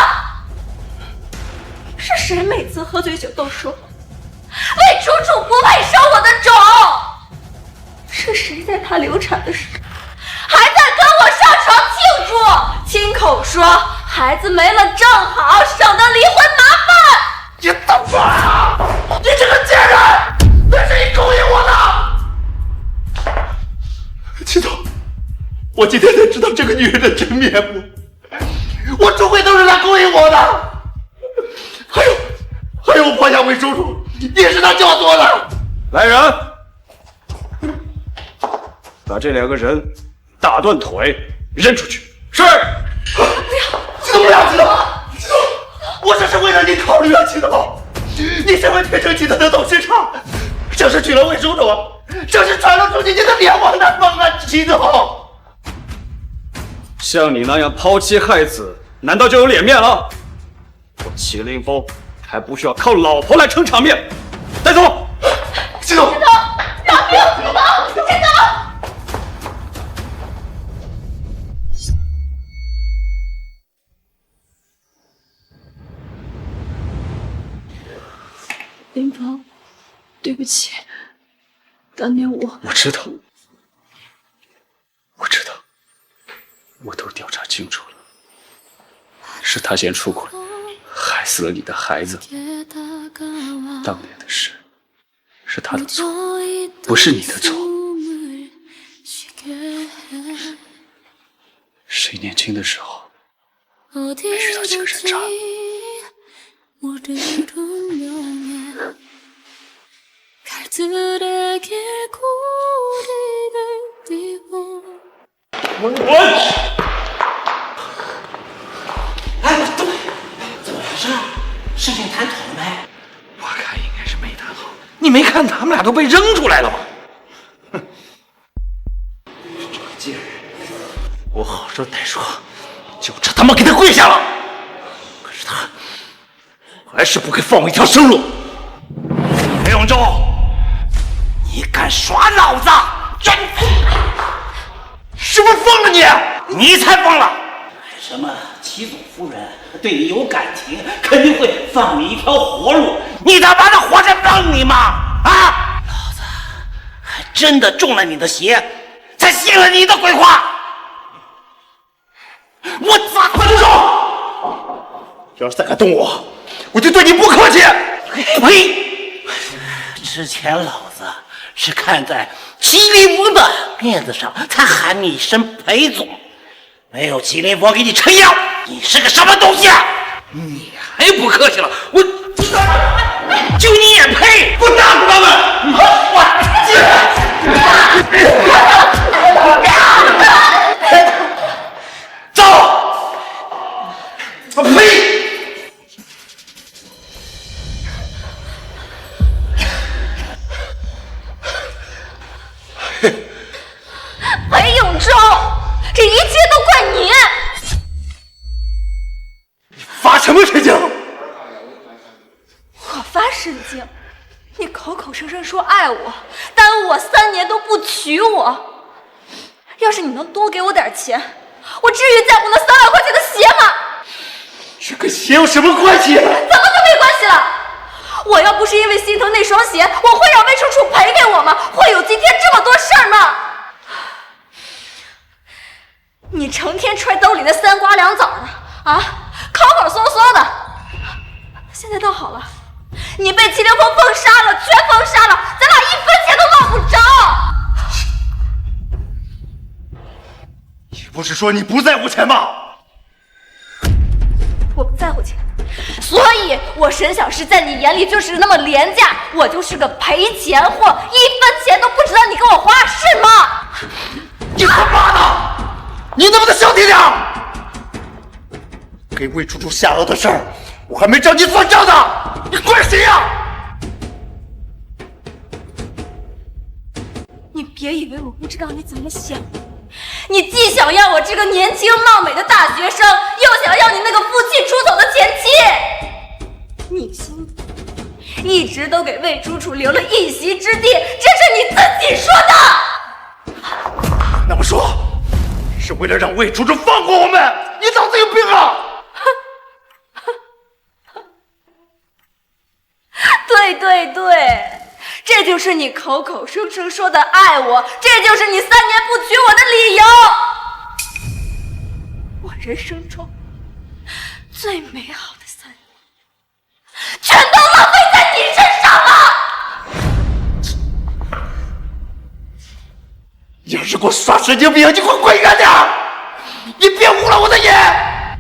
是谁每次喝醉酒都说魏楚楚不配生我的种？是谁在她流产的时候还在跟我上床庆祝，亲口说孩子没了正好，省得离婚麻烦。你他妈的，你这个贱人，那是你勾引我的！齐总，我今天才知道这个女人的真面目，我周围都是她勾引我的。还有我婆家魏楚楚，也是她教唆的。来人，把这两个人打断腿扔出去。是。齐总不要，齐总，我这是为了你考虑啊，齐总。你身为天成集团的董事长，这是娶了魏楚楚，这是传了出去你的脸往南方啊，齐总。像你那样抛妻害子，难道就有脸面了？我祁凌风还不需要靠老婆来撑场面。带走。齐总，饶命！齐总，齐总。林峰，对不起，当年我知道，我都调查清楚了，是他先出轨，害死了你的孩子。当年的事是他的错，不是你的错。谁年轻的时候没遇到几个人渣？哎，怎么回事？事情谈妥了没？我看应该是没谈好。你没看他们俩都被扔出来了吗？哼，这个贱人，我好说歹说，就差他妈给他跪下了。可是他还是不肯放我一条生路。裴永洲，你敢耍老子？什么疯了你！你才疯了！什么齐总夫人对你有感情，肯定会放你一条活路。你他妈的活着让你吗？啊！老子还真的中了你的邪，才信了你的鬼话。我操！快住手！要是再敢动我，我就对你不客气！呸！之前老子是看在麒麟峰的面子上才喊你一声裴总，没有麒麟峰给你撑腰，你是个什么东西啊？你还不客气了？我就你也配！不打死他们！走！呸！裴永忠，这一切都怪你！发什么神经？我发神经？你口口声声说爱我，耽误我3年都不娶我。要是你能多给我点钱，我至于在乎那3万块钱的鞋吗？这跟鞋有什么关系？怎么就没关系了？我要不是因为心疼那双鞋，我会让魏楚楚赔给我吗？会有今天这么多事儿吗？你成天揣兜里那3瓜2枣的啊，抠抠搜搜的。现在倒好了，你被麒麟峰封杀了，全封杀了，咱俩1分钱都捞不着。你不是说你不在乎钱吗？我不在乎钱，所以我沈小诗在你眼里就是那么廉价，我就是个赔钱货，1分钱都不值得你给我花，是吗？你他妈的！你能不能消停点？给魏楚楚下楼的事儿，我还没找你算账呢，你怪谁呀？你别以为我不知道你怎么想，你既想要我这个年轻貌美的大学生，又想要你那个负气出走的前妻。你心里一直都给魏楚楚留了一席之地，这是你自己说的。那么说，是为了让魏楚楚放过我们？你脑子有病啊！对对对，这就是你口口声声说的爱我，这就是你3年不娶我的理由。我人生中最美好的3年，全都浪费在你身上了。要是给我耍神经病，你给我滚远点！你别污了我的眼！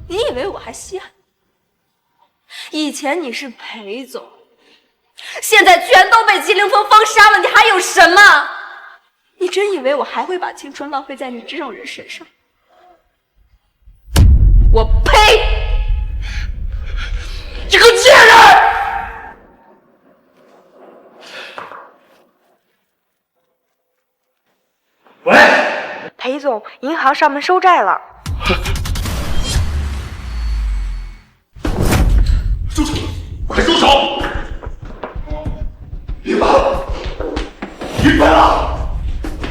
你以为我还稀罕？以前你是裴总，现在全都被麒麟峰封杀了，你还有什么？你真以为我还会把青春浪费在你这种人身上？我呸！你个贱人！喂，裴总，银行上门收债了。住手！快住手！别办了！别办了！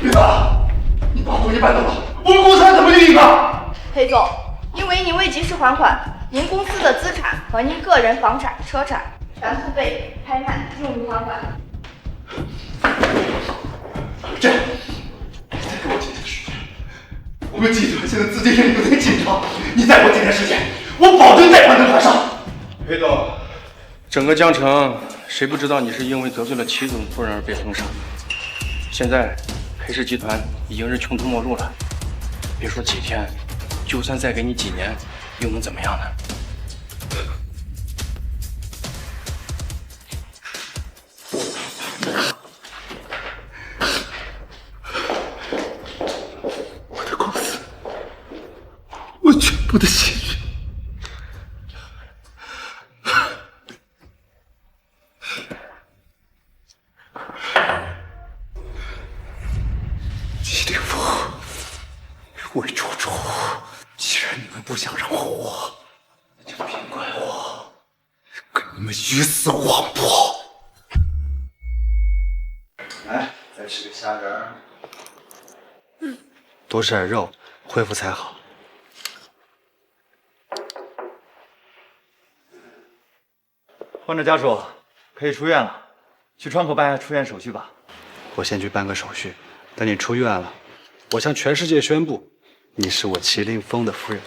别办了！你把东西搬走了，我们公司还怎么运营啊？裴总，因为您未及时还款，您公司的资产和您个人房产、车产全部被拍卖用于还款。这样，再给我几天时间。我们集团现在资金链有点紧张，你再给我几天时间，我保证贷款能还上。裴总，整个江城谁不知道你是因为得罪了齐总夫人而被封杀？现在裴氏集团已经是穷途末路了，别说几天，就算再给你几年，又能怎么样呢？我的公司，我全部的心血。麒麟峰，魏楚楚，既然你们不想让我活，那就别怪我，跟你们鱼死网破。来，再吃个虾仁儿。多吃点肉，恢复才好。患者家属可以出院了，去窗口办下出院手续吧。我先去办个手续，等你出院了，我向全世界宣布，你是我麒麟峰的夫人。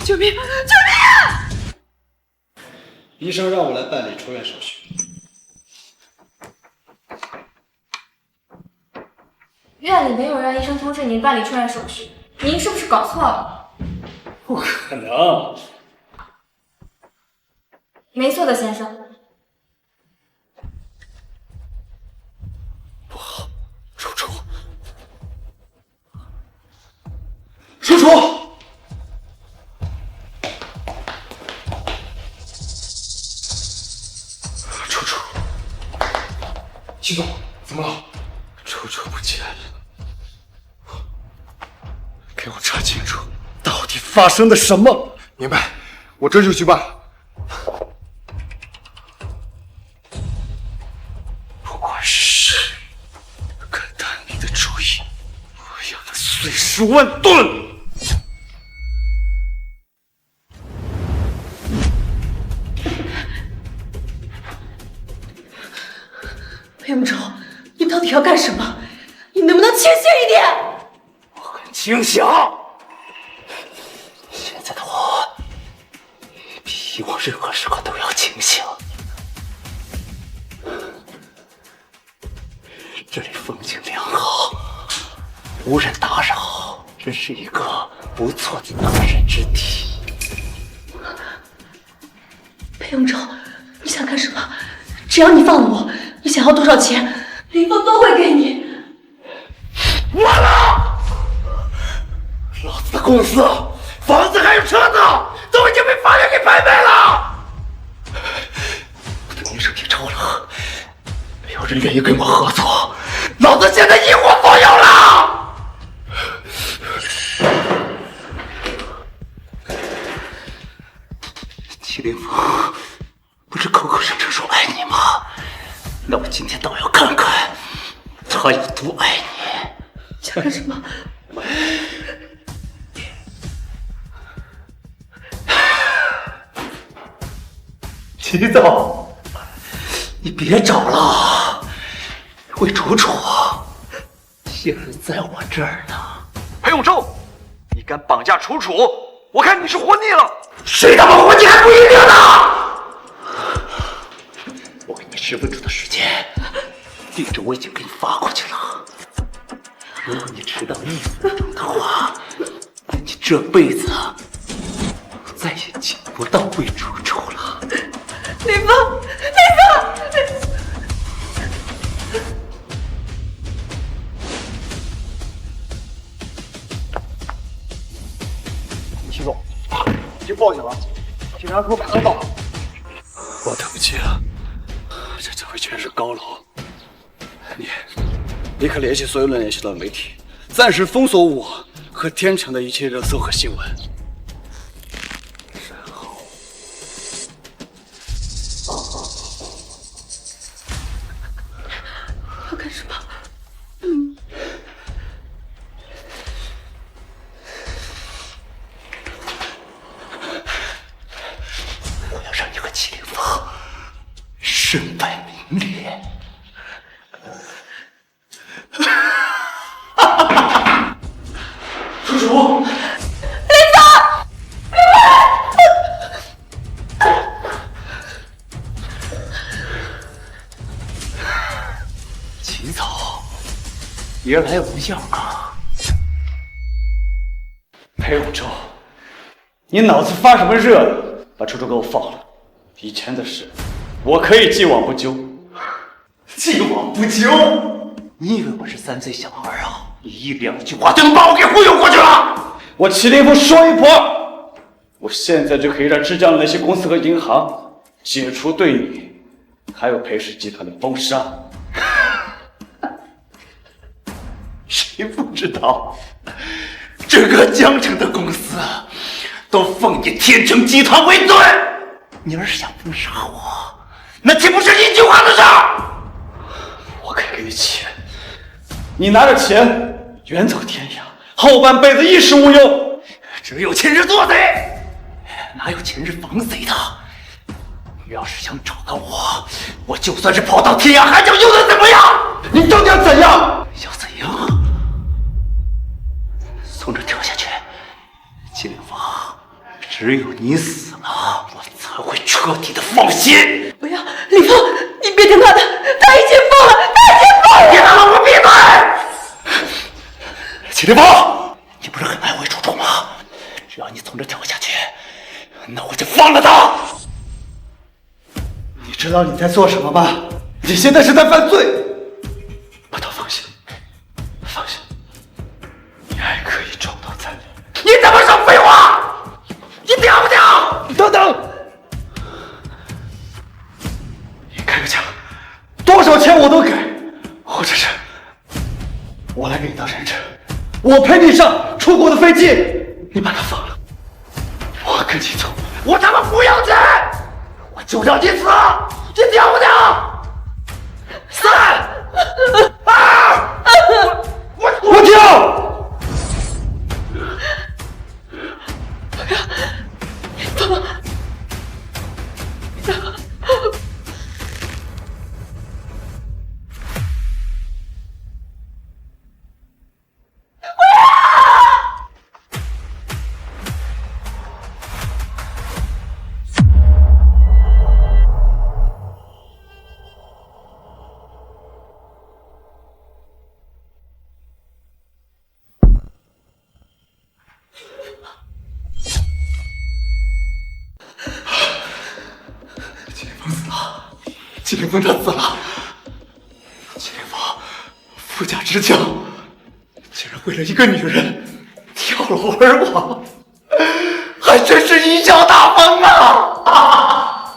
救命！救命！医生让我来办理出院手续。院里没有让医生通知您办理出院手续，您是不是搞错了？不可能！没错的，先生。不好，楚楚，楚楚！楚楚，齐总，怎么了？楚楚不见了，给我查清楚，到底发生了什么？明白，我这就去办。不管是谁敢打你的主意，我要他碎尸万段！裴永洲，你到底要干什么？你能不能清醒一点？我很清醒。现在的我比以往任何时候都要清醒。这里风景良好，无人打扰，真是一个不错的纳人之地。裴永洲，你想干什么？只要你放了我，你想要多少钱，林峰都会给你。完了！老子的公司、房子还有车子都已经被法院给拍卖了，我的名声也臭了，没有人愿意跟我合作，老子现在一无所有了。麒麟峰不是口口声声说爱你吗？那我今天倒要看看他有多爱你。想干什么？齐总，你别找了，魏楚楚现在在我这儿呢。裴永洲，你敢绑架楚楚，我看你是活腻了。谁他妈活腻还不一定呢！我给你10分钟的时间，地址我已经给你发过去了。如果你迟到1分钟的话，你这辈子再也见不到魏楚楚了。林峰，林峰！齐总，已经报警了，警察说马上到。我等不及了，这周围全是高楼。你立刻联系所有能联系到的媒体，暂时封锁我和天成的一切热搜和新闻。然后，要干什么？我要让你和麒麟峰身败名裂。楚楚，林峰，秦总，原来无恙啊！裴永洲，你脑子发什么热？把楚楚给我放了。以前的事，我可以既往不咎。既往不咎？你以为我是3岁小孩啊？你1、2句话就能把我给忽悠过去了？我祁林峰说一不二，我现在就可以让浙江的那些公司和银行解除对你还有裴氏集团的封杀。谁不知道，整个江城的公司都奉你天成集团为尊。你要是想封杀我，那岂不是一句话的事？我可以给你钱，你拿着钱远走天涯，后半辈子衣食无忧。只有钱是做贼，哪有钱是防贼的？你要是想找到我，我就算是跑到天涯海角又能怎么样？你到底要怎样？要怎样？从这跳下去，祁凌风，只有你死了，我才会彻底的放心。不要，李峰，你别听他的，他已经疯了，他已经疯了！别让我闭嘴！祁凌风，你不是很爱魏楚楚吗？只要你从这跳下去，那我就放了他。你知道你在做什么吗？你现在是在犯罪。把他放下，放下，你还可以找到咱俩。你怎么说废话？你屌不屌？等等，你开个价，多少钱我都给，或者是我来给你当人质，我陪你上出国的飞机，你把他放了，我跟你走。我他妈不要钱，我就让你死，你屌不屌？3、2、我跳。祁凌风他死了，祁凌风富甲之将，竟然为了一个女人跳楼而亡，还真是贻笑大方啊！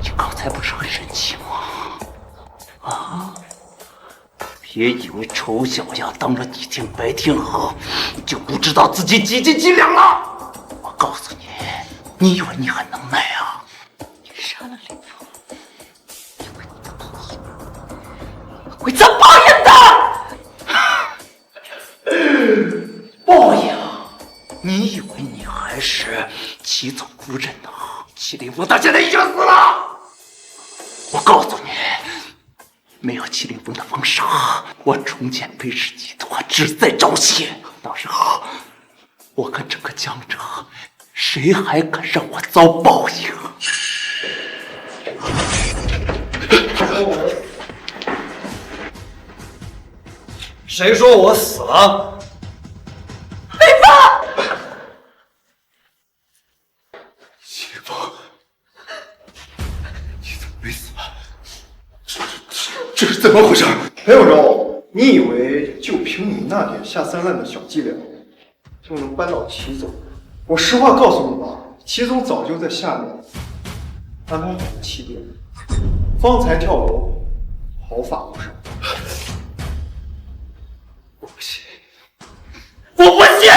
你刚才不是很生气吗？啊！别以为丑小鸭当了几天白天鹅，就不知道自己几斤几两了。我告诉你，你以为你很能耐啊？你杀了林峰，你会遭报应的。报应？你以为你还是祁总夫人呢？祁凌风他现在已经死了。我告诉你，没有祁凌风的封杀，我重建裴氏集团志在朝夕。到时候，我看整个江浙，谁还敢让我遭报应？谁说我死了？林峰，祁凌风，你怎么没死？这是怎么回事？裴有州，你以为就凭你那点下三滥的小伎俩，就能扳倒祁总？我实话告诉你吧，祁总早就在下面安排好了起点，方才跳楼，毫发无伤。我不信，我不信！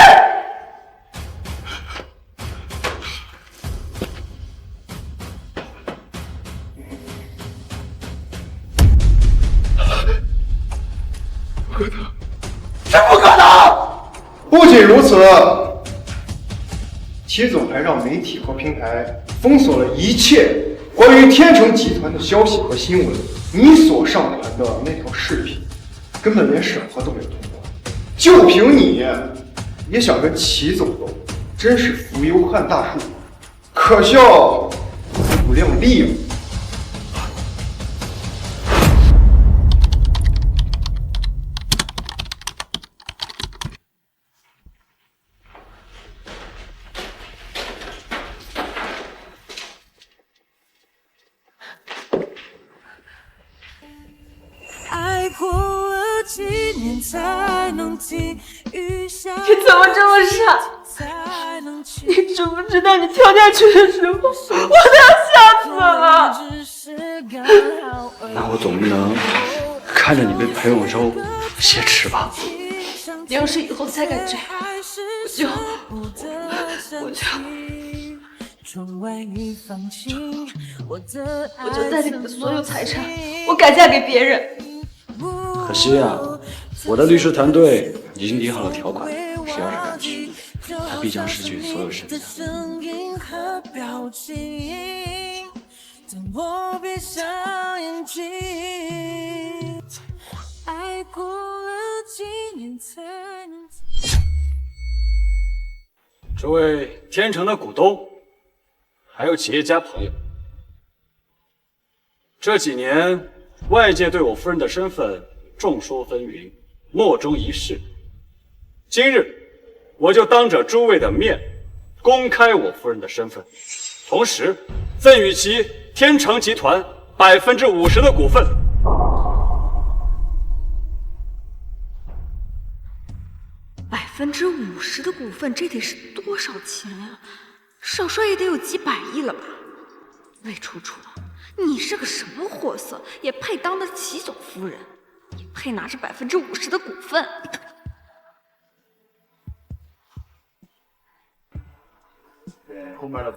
不可能！这不可能！不仅如此，祁总还让媒体和平台封锁了一切关于天成集团的消息和新闻。你所上传的那条视频，根本连审核都没有通过。就凭你，也想跟祁总斗，真是浮游汉大树，可笑不量力啊！怎么这么傻？你知不知道你跳下去的时候，我都要吓死了。那我总不能看着你被裴永洲挟持吧？你要是以后再敢这样，我就带着你的所有财产，我改嫁给别人。可惜啊，我的律师团队已经拟好了条款，谁要是敢去，他必将失去所有身家。诸位天成的股东，还有企业家朋友，这几年外界对我夫人的身份众说纷纭，莫衷一是。今日我就当着诸位的面公开我夫人的身份，同时赠予其天成集团50%的股份。50%的股份，这得是多少钱呀？少说也得有几百亿了吧？魏楚楚，你是个什么货色，也配当得起总夫人，也配拿着50%的股份？后面的。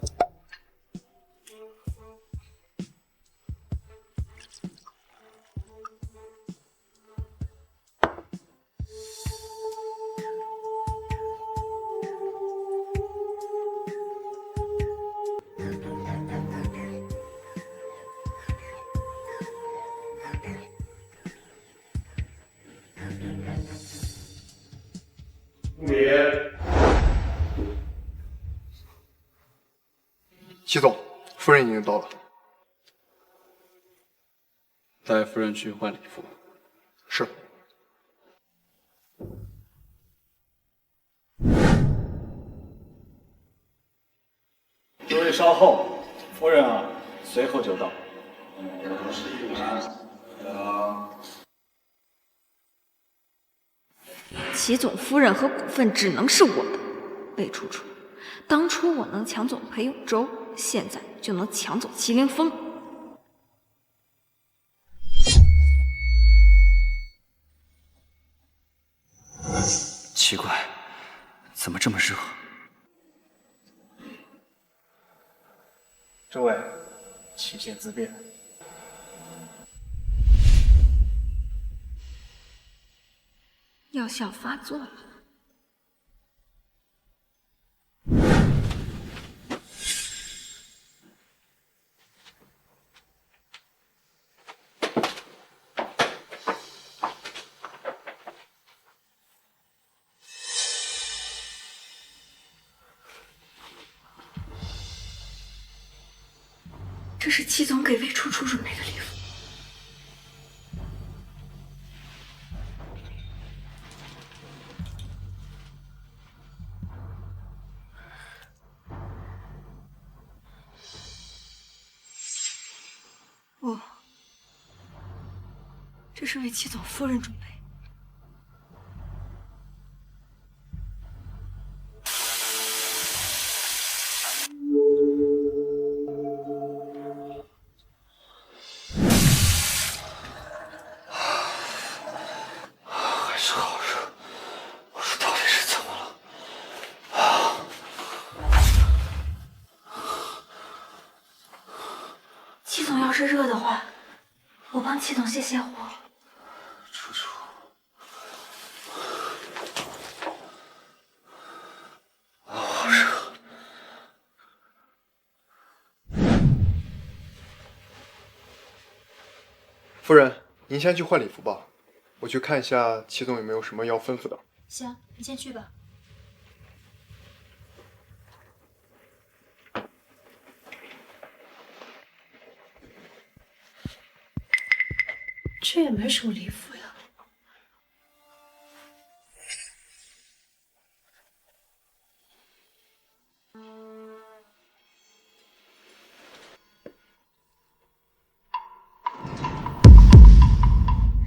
齐总，夫人已经到了。带夫人去换礼服。是。诸位稍后，夫人啊，随后就到。齐总夫人和股份只能是我的。魏楚楚，当初我能抢走裴永洲，现在就能抢走麒麟峰。奇怪，怎么这么热？诸位，起见自便。药效发作了。这是齐总给魏楚楚准备的礼服。这是为齐总夫人准备。还是好热，我说到底是怎么了？齐总要是热的话，我帮齐总泄泄火。楚楚，好热。夫人，您先去换礼服吧，我去看一下齐总有没有什么要吩咐的。行，你先去吧。这也没什么礼服呀。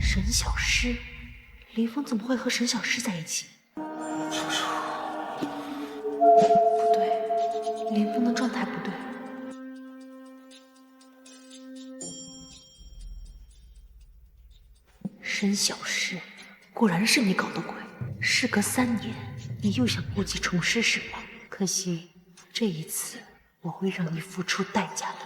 沈小诗，林峰怎么会和沈小诗在一起？不对，林峰的状态不对。沈小诗，果然是你搞的鬼！事隔3年，你又想故技重施是吗？可惜这一次我会让你付出代价的。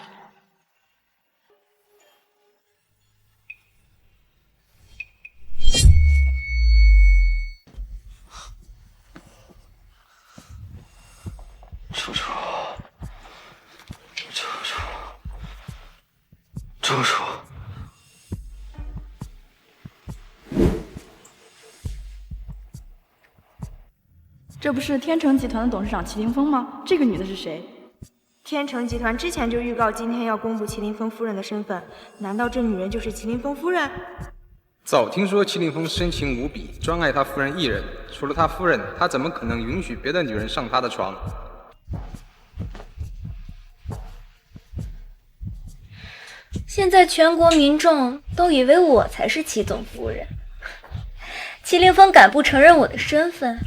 楚楚，楚楚，楚楚。这不是天成集团的董事长祁凌风吗？这个女的是谁？天成集团之前就预告今天要公布祁凌风夫人的身份，难道这女人就是祁凌风夫人？早听说祁凌风深情无比，专爱他夫人一人，除了他夫人，他怎么可能允许别的女人上他的床？现在全国民众都以为我才是祁总夫人，祁凌风敢不承认我的身份？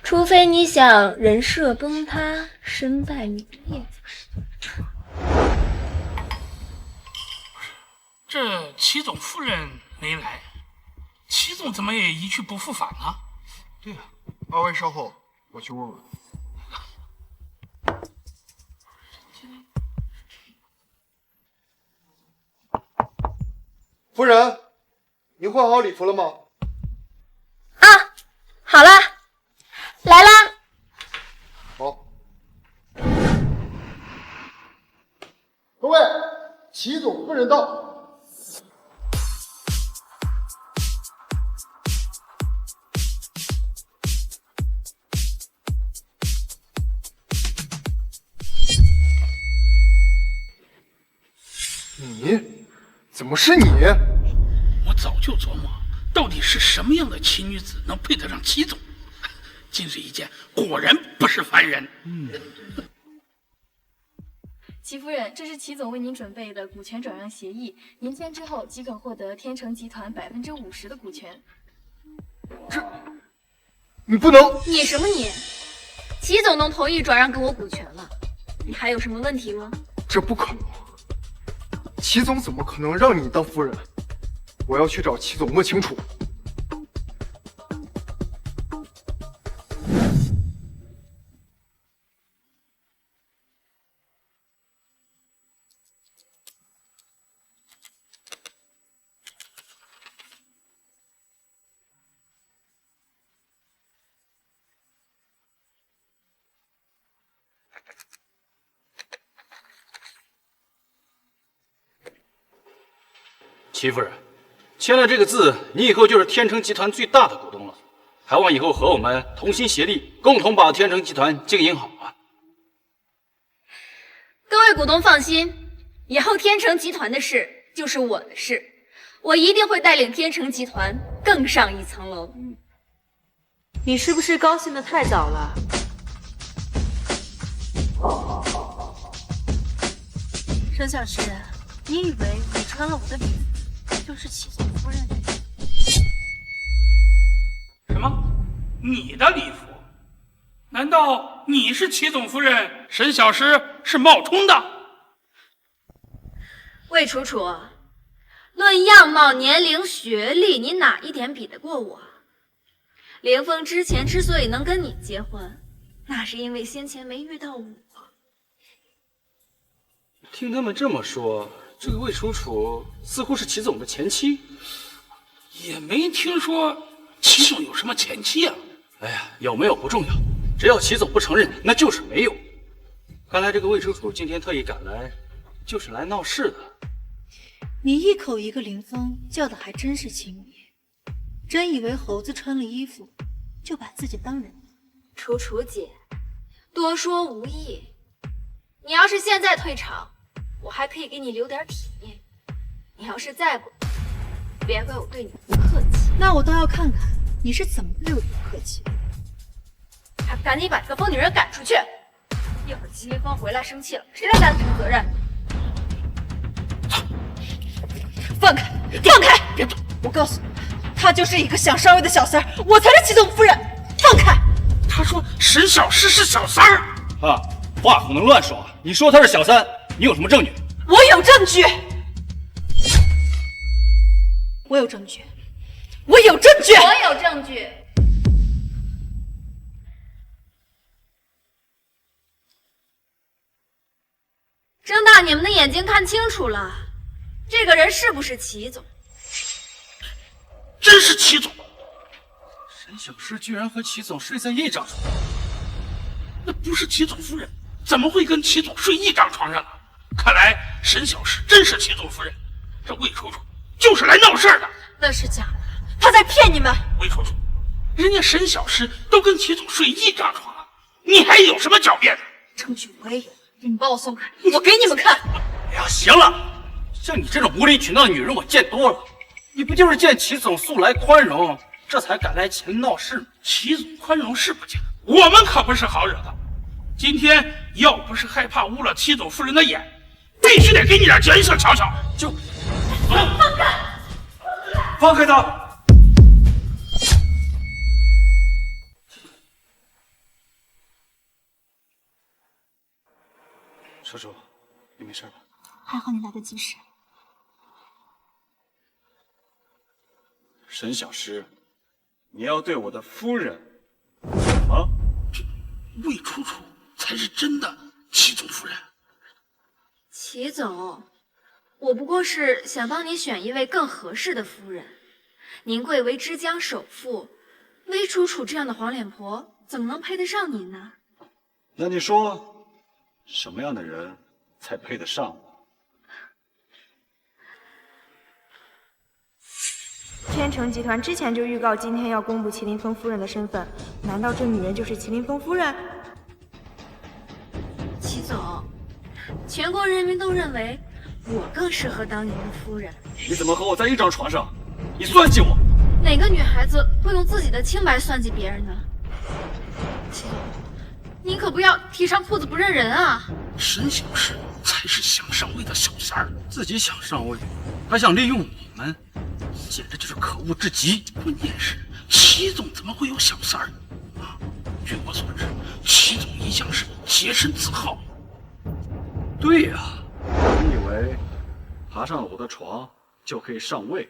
除非你想人设崩塌，身败名裂。这祁总夫人没来，祁总怎么也一去不复返呢？对呀，二位稍后，我去问问。夫人，您换好礼服了吗？好啦，来啦！好，各位，祁总夫人到。你？怎么是你？我早就琢磨，到底是什么样的奇女子能配得上祁总？今日一见，果然不是凡人。祁夫人，这是祁总为您准备的股权转让协议，您签之后即可获得天成集团50%的股权。你不能！你什么你？祁总都同意转让给我股权了，你还有什么问题吗？这不可能！祁总怎么可能让你当夫人？我要去找祁总问清楚。祁夫人，签了这个字，你以后就是天成集团最大的股东了，还望以后和我们同心协力，共同把天成集团经营好啊！各位股东放心，以后天成集团的事就是我的事，我一定会带领天成集团更上一层楼。你是不是高兴得太早了？沈小诗，你以为你穿了我的礼服就是祁总夫人？什么？你的礼服？难道你是祁总夫人？沈小诗是冒充的？魏楚楚，论样貌、年龄、学历，你哪一点比得过我？凌风之前之所以能跟你结婚，那是因为先前没遇到我。听他们这么说，这个魏楚楚似乎是祁总的前妻。也没听说祁总有什么前妻啊。哎呀，有没有不重要，只要祁总不承认，那就是没有。看来这个魏楚楚今天特意赶来，就是来闹事的。你一口一个凌风，叫的还真是亲密，真以为猴子穿了衣服就把自己当人？楚楚姐，多说无益。你要是现在退场，我还可以给你留点体面。你要是再不，别怪我对你不客气。那我倒要看看你是怎么对我不客气。还不赶紧把这个疯女人赶出去！一会儿祁凌风回来生气了，谁来担这个责任？放开！放开！别动！我告诉你，他就是一个想上位的小三儿，我才是齐总夫人，放开！他说沈小诗是小三儿啊，话不能乱说。你说他是小三，你有什么证据？我有证据，我有证据，我有证据，我有证据。睁大你们的眼睛看清楚了，这个人是不是齐总？真是齐总！沈小诗居然和齐总睡在一张床，那不是齐总夫人，怎么会跟齐总睡一张床上呢？看来沈小诗真是齐总夫人，这魏楚楚就是来闹事的。那是假的，他在骗你们。魏楚楚，人家沈小诗都跟齐总睡一张床了，你还有什么狡辩的？证据我也有，你们把我送开，我给你们看。哎呀，行了，像你这种无理取闹的女人我见多了。你不就是见齐总素来宽容，这才敢来秦陵闹事吗？齐总宽容是不假，我们可不是好惹的。今天要不是害怕污了齐总夫人的眼，必须得给你点颜色瞧瞧。就放开！放开他！叔叔，你没事吧？还好你来得及时。沈小诗，你要对我的夫人什么？这魏楚楚才是真的齐总夫人。齐总，我不过是想帮你选一位更合适的夫人。您贵为之江首富，魏楚楚这样的黄脸婆怎么能配得上您呢？那你说，什么样的人才配得上我？天成集团之前就预告今天要公布麒麟峰夫人的身份，难道这女人就是麒麟峰夫人？齐总，全国人民都认为我更适合当您的夫人。你怎么和我在一张床上？你算计我？哪个女孩子会用自己的清白算计别人呢？齐总，您可不要提上铺子不认人啊！沈小诗才是想上位的小三儿，自己想上位，还想利用我们，简直就是可恶至极。关键是齐总怎么会有小三儿啊？据我所知，齐总一向是洁身自好。对呀，你以为爬上了我的床就可以上位？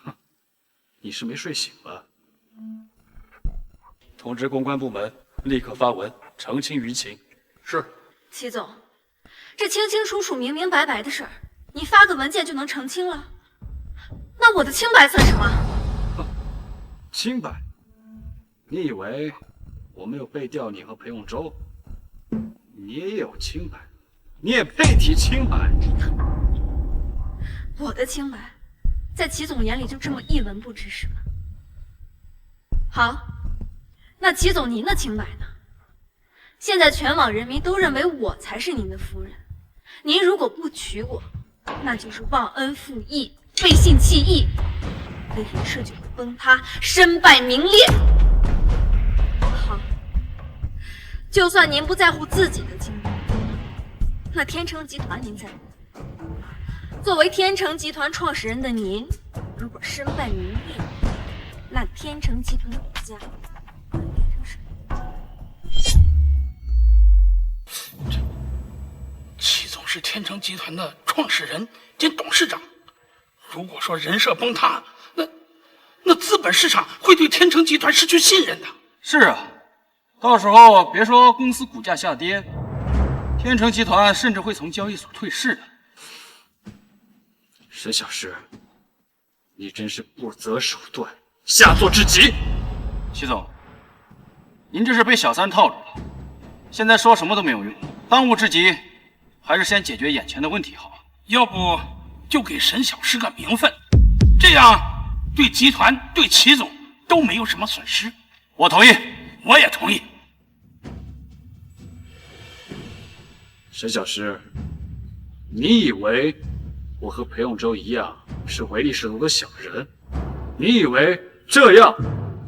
哼，你是没睡醒吧？通知公关部门立刻发文澄清舆情。是。齐总，这清清楚楚、明明白白的事儿，你发个文件就能澄清了？那我的清白算什么？清白？你以为我没有背调你和裴永洲？你也有清白，你也配提清白？我的清白，在齐总眼里就这么一文不值是吗？好，那齐总您的清白呢？现在全网人民都认为我才是您的夫人，您如果不娶我，那就是忘恩负义、背信弃义，那人设就会崩塌，身败名裂。好，就算您不在乎自己的清白，那天成集团您在乎？作为天成集团创始人的您，如果身败名裂，那天成集团股价会变成什么？齐总是天成集团的创始人兼董事长，如果说人设崩塌，那资本市场会对天成集团失去信任的。是啊，到时候别说公司股价下跌，天成集团甚至会从交易所退市的。沈小诗，你真是不择手段，下作至极。齐总，您这是被小三套住了，现在说什么都没有用，当务之急还是先解决眼前的问题好。要不就给沈小诗个名分，这样对集团对齐总都没有什么损失。我同意，我也同意。沈小诗，你以为我和裴永洲一样是唯利是图的小人？你以为这样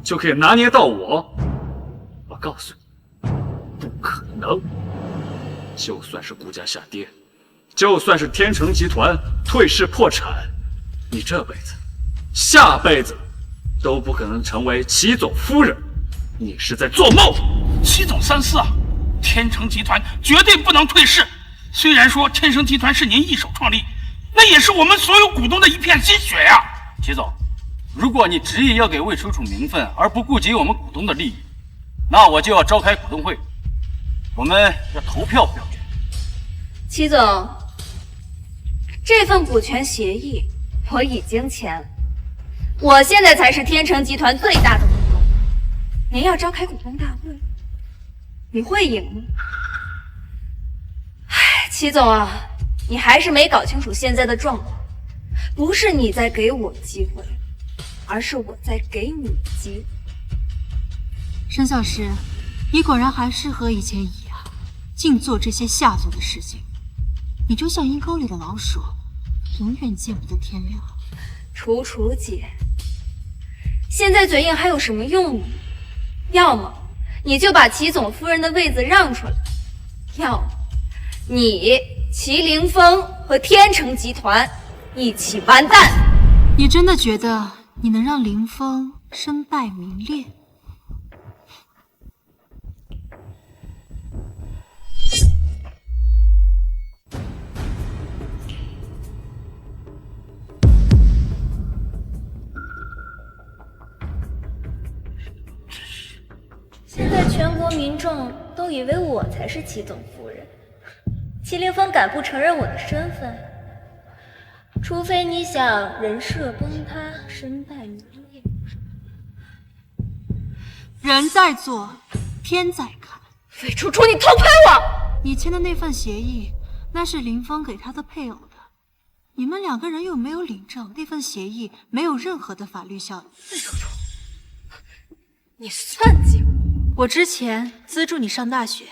就可以拿捏到我？我告诉你，不可能。就算是股价下跌，就算是天成集团退市破产，你这辈子下辈子都不可能成为齐总夫人。你是在做梦！齐总三思啊，天成集团绝对不能退市。虽然说天成集团是您一手创立，那也是我们所有股东的一片心血呀。齐总，如果你执意要给魏楚楚名分，而不顾及我们股东的利益，那我就要召开股东会，我们要投票表决。齐总，这份股权协议我已经签了，我现在才是天成集团最大的股东。您要召开股东大会，你会赢吗？唉，齐总啊，你还是没搞清楚现在的状况，不是你在给我机会，而是我在给你机会。沈小石，你果然还是和以前一样，净做这些下作的事情。你就像阴沟里的老鼠，永远见不得天亮。楚楚姐，现在嘴硬还有什么用呢？要么你就把齐总夫人的位子让出来，要么你齐凌风和天成集团一起完蛋。你真的觉得你能让凌风身败名裂？现在全国民众都以为我才是齐总夫人，齐凌风敢不承认我的身份？除非你想人设崩塌，身败名裂。人在做，天在看。魏楚楚，你偷拍我！你签的那份协议，那是凌风给他的配偶的。你们两个人又没有领证，那份协议没有任何的法律效应。魏楚楚，你算计我！我之前资助你上大学，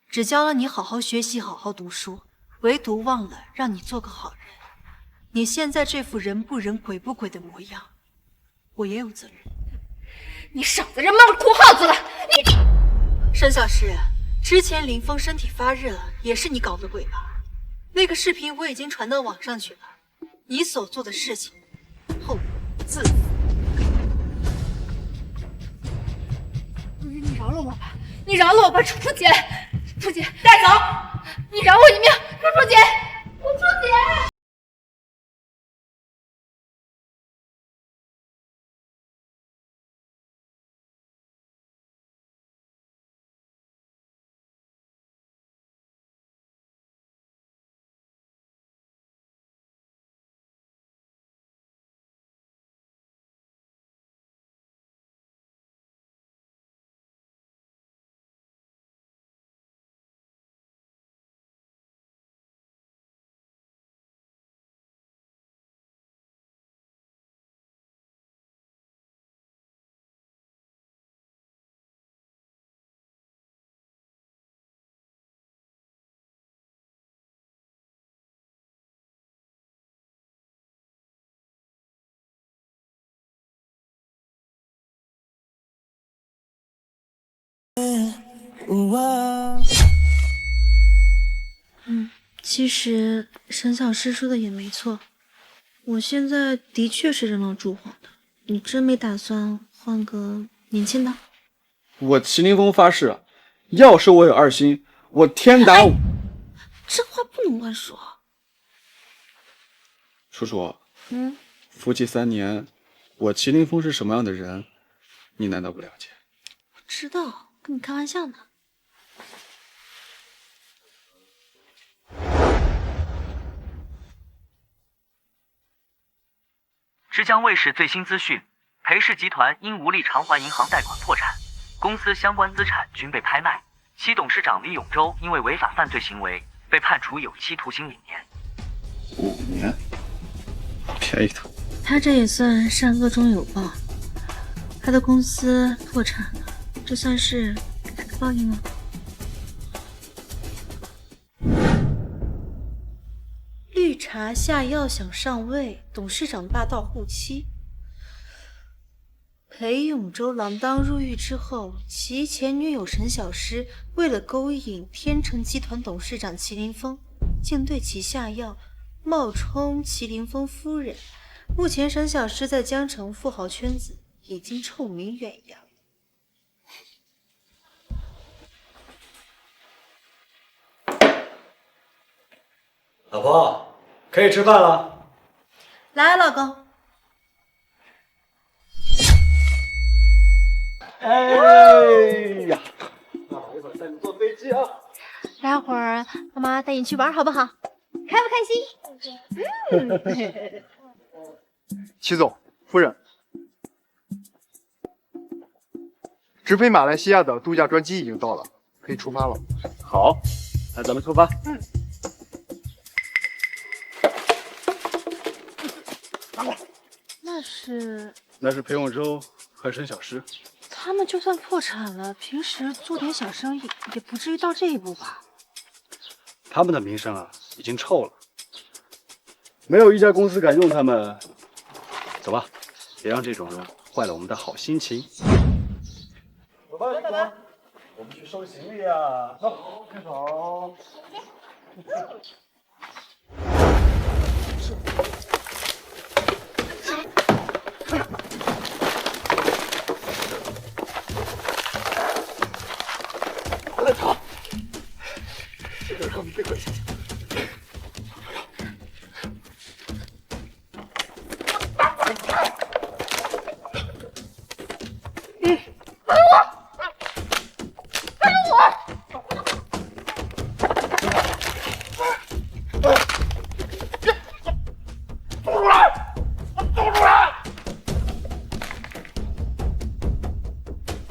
只教了你好好学习、好好读书，唯独忘了让你做个好人。你现在这副人不人鬼不鬼的模样，我也有责任。你少在这冒着哭耗子了！你，沈小石，之前林峰身体发热也是你搞的鬼吧？那个视频我已经传到网上去了，你所做的事情，后果自负。你饶了我吧！你饶了我吧，楚楚姐！楚姐，带走！你饶我一命，楚楚姐！楚楚姐！其实沈小诗说的也没错，我现在的确是人老珠黄的。你真没打算换个年轻的？我齐凌风发誓，要是我有二心，我天打我！这话不能乱说。楚楚，夫妻3年，我齐凌风是什么样的人，你难道不了解？我知道，跟你开玩笑呢。浙江卫视最新资讯：裴氏集团因无力偿还银行贷款破产，公司相关资产均被拍卖。其董事长李永洲因为违法犯罪行为，被判处有期徒刑5年。5年，便宜他。他这也算善恶中有报，他的公司破产了，这算是给他的报应了。绿茶下药想上位，董事长霸道护妻。裴永洲锒铛入狱之后，其前女友沈小诗为了勾引天成集团董事长齐凌风，竟对其下药，冒充齐凌风夫人，目前沈小诗在江城富豪圈子已经臭名远扬。老婆，可以吃饭了。来，老公。哎呀，那我一会儿带你坐飞机啊。待会儿妈妈带你去玩，好不好？开不开心？齐总、夫人，直飞马来西亚的度假专机已经到了，可以出发了。好，那咱们出发。那是裴永洲和沈小诗。他们就算破产了，平时做点小生意也不至于到这一步吧？他们的名声啊，已经臭了，没有一家公司敢用他们。走吧，别让这种人坏了我们的好心情。走吧，走吧，我们去收行李啊！走，开走。来跑！这个让你别回去。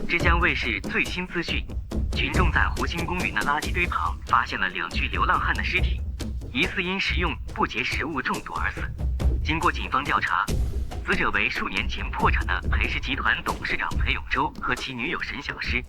浙江卫视最新资讯：群众在湖心公园的垃圾堆旁发现了2具流浪汉的尸体，疑似因食用不洁食物中毒而死。经过警方调查，死者为数年前破产的裴氏集团董事长裴永洲和其女友沈小诗。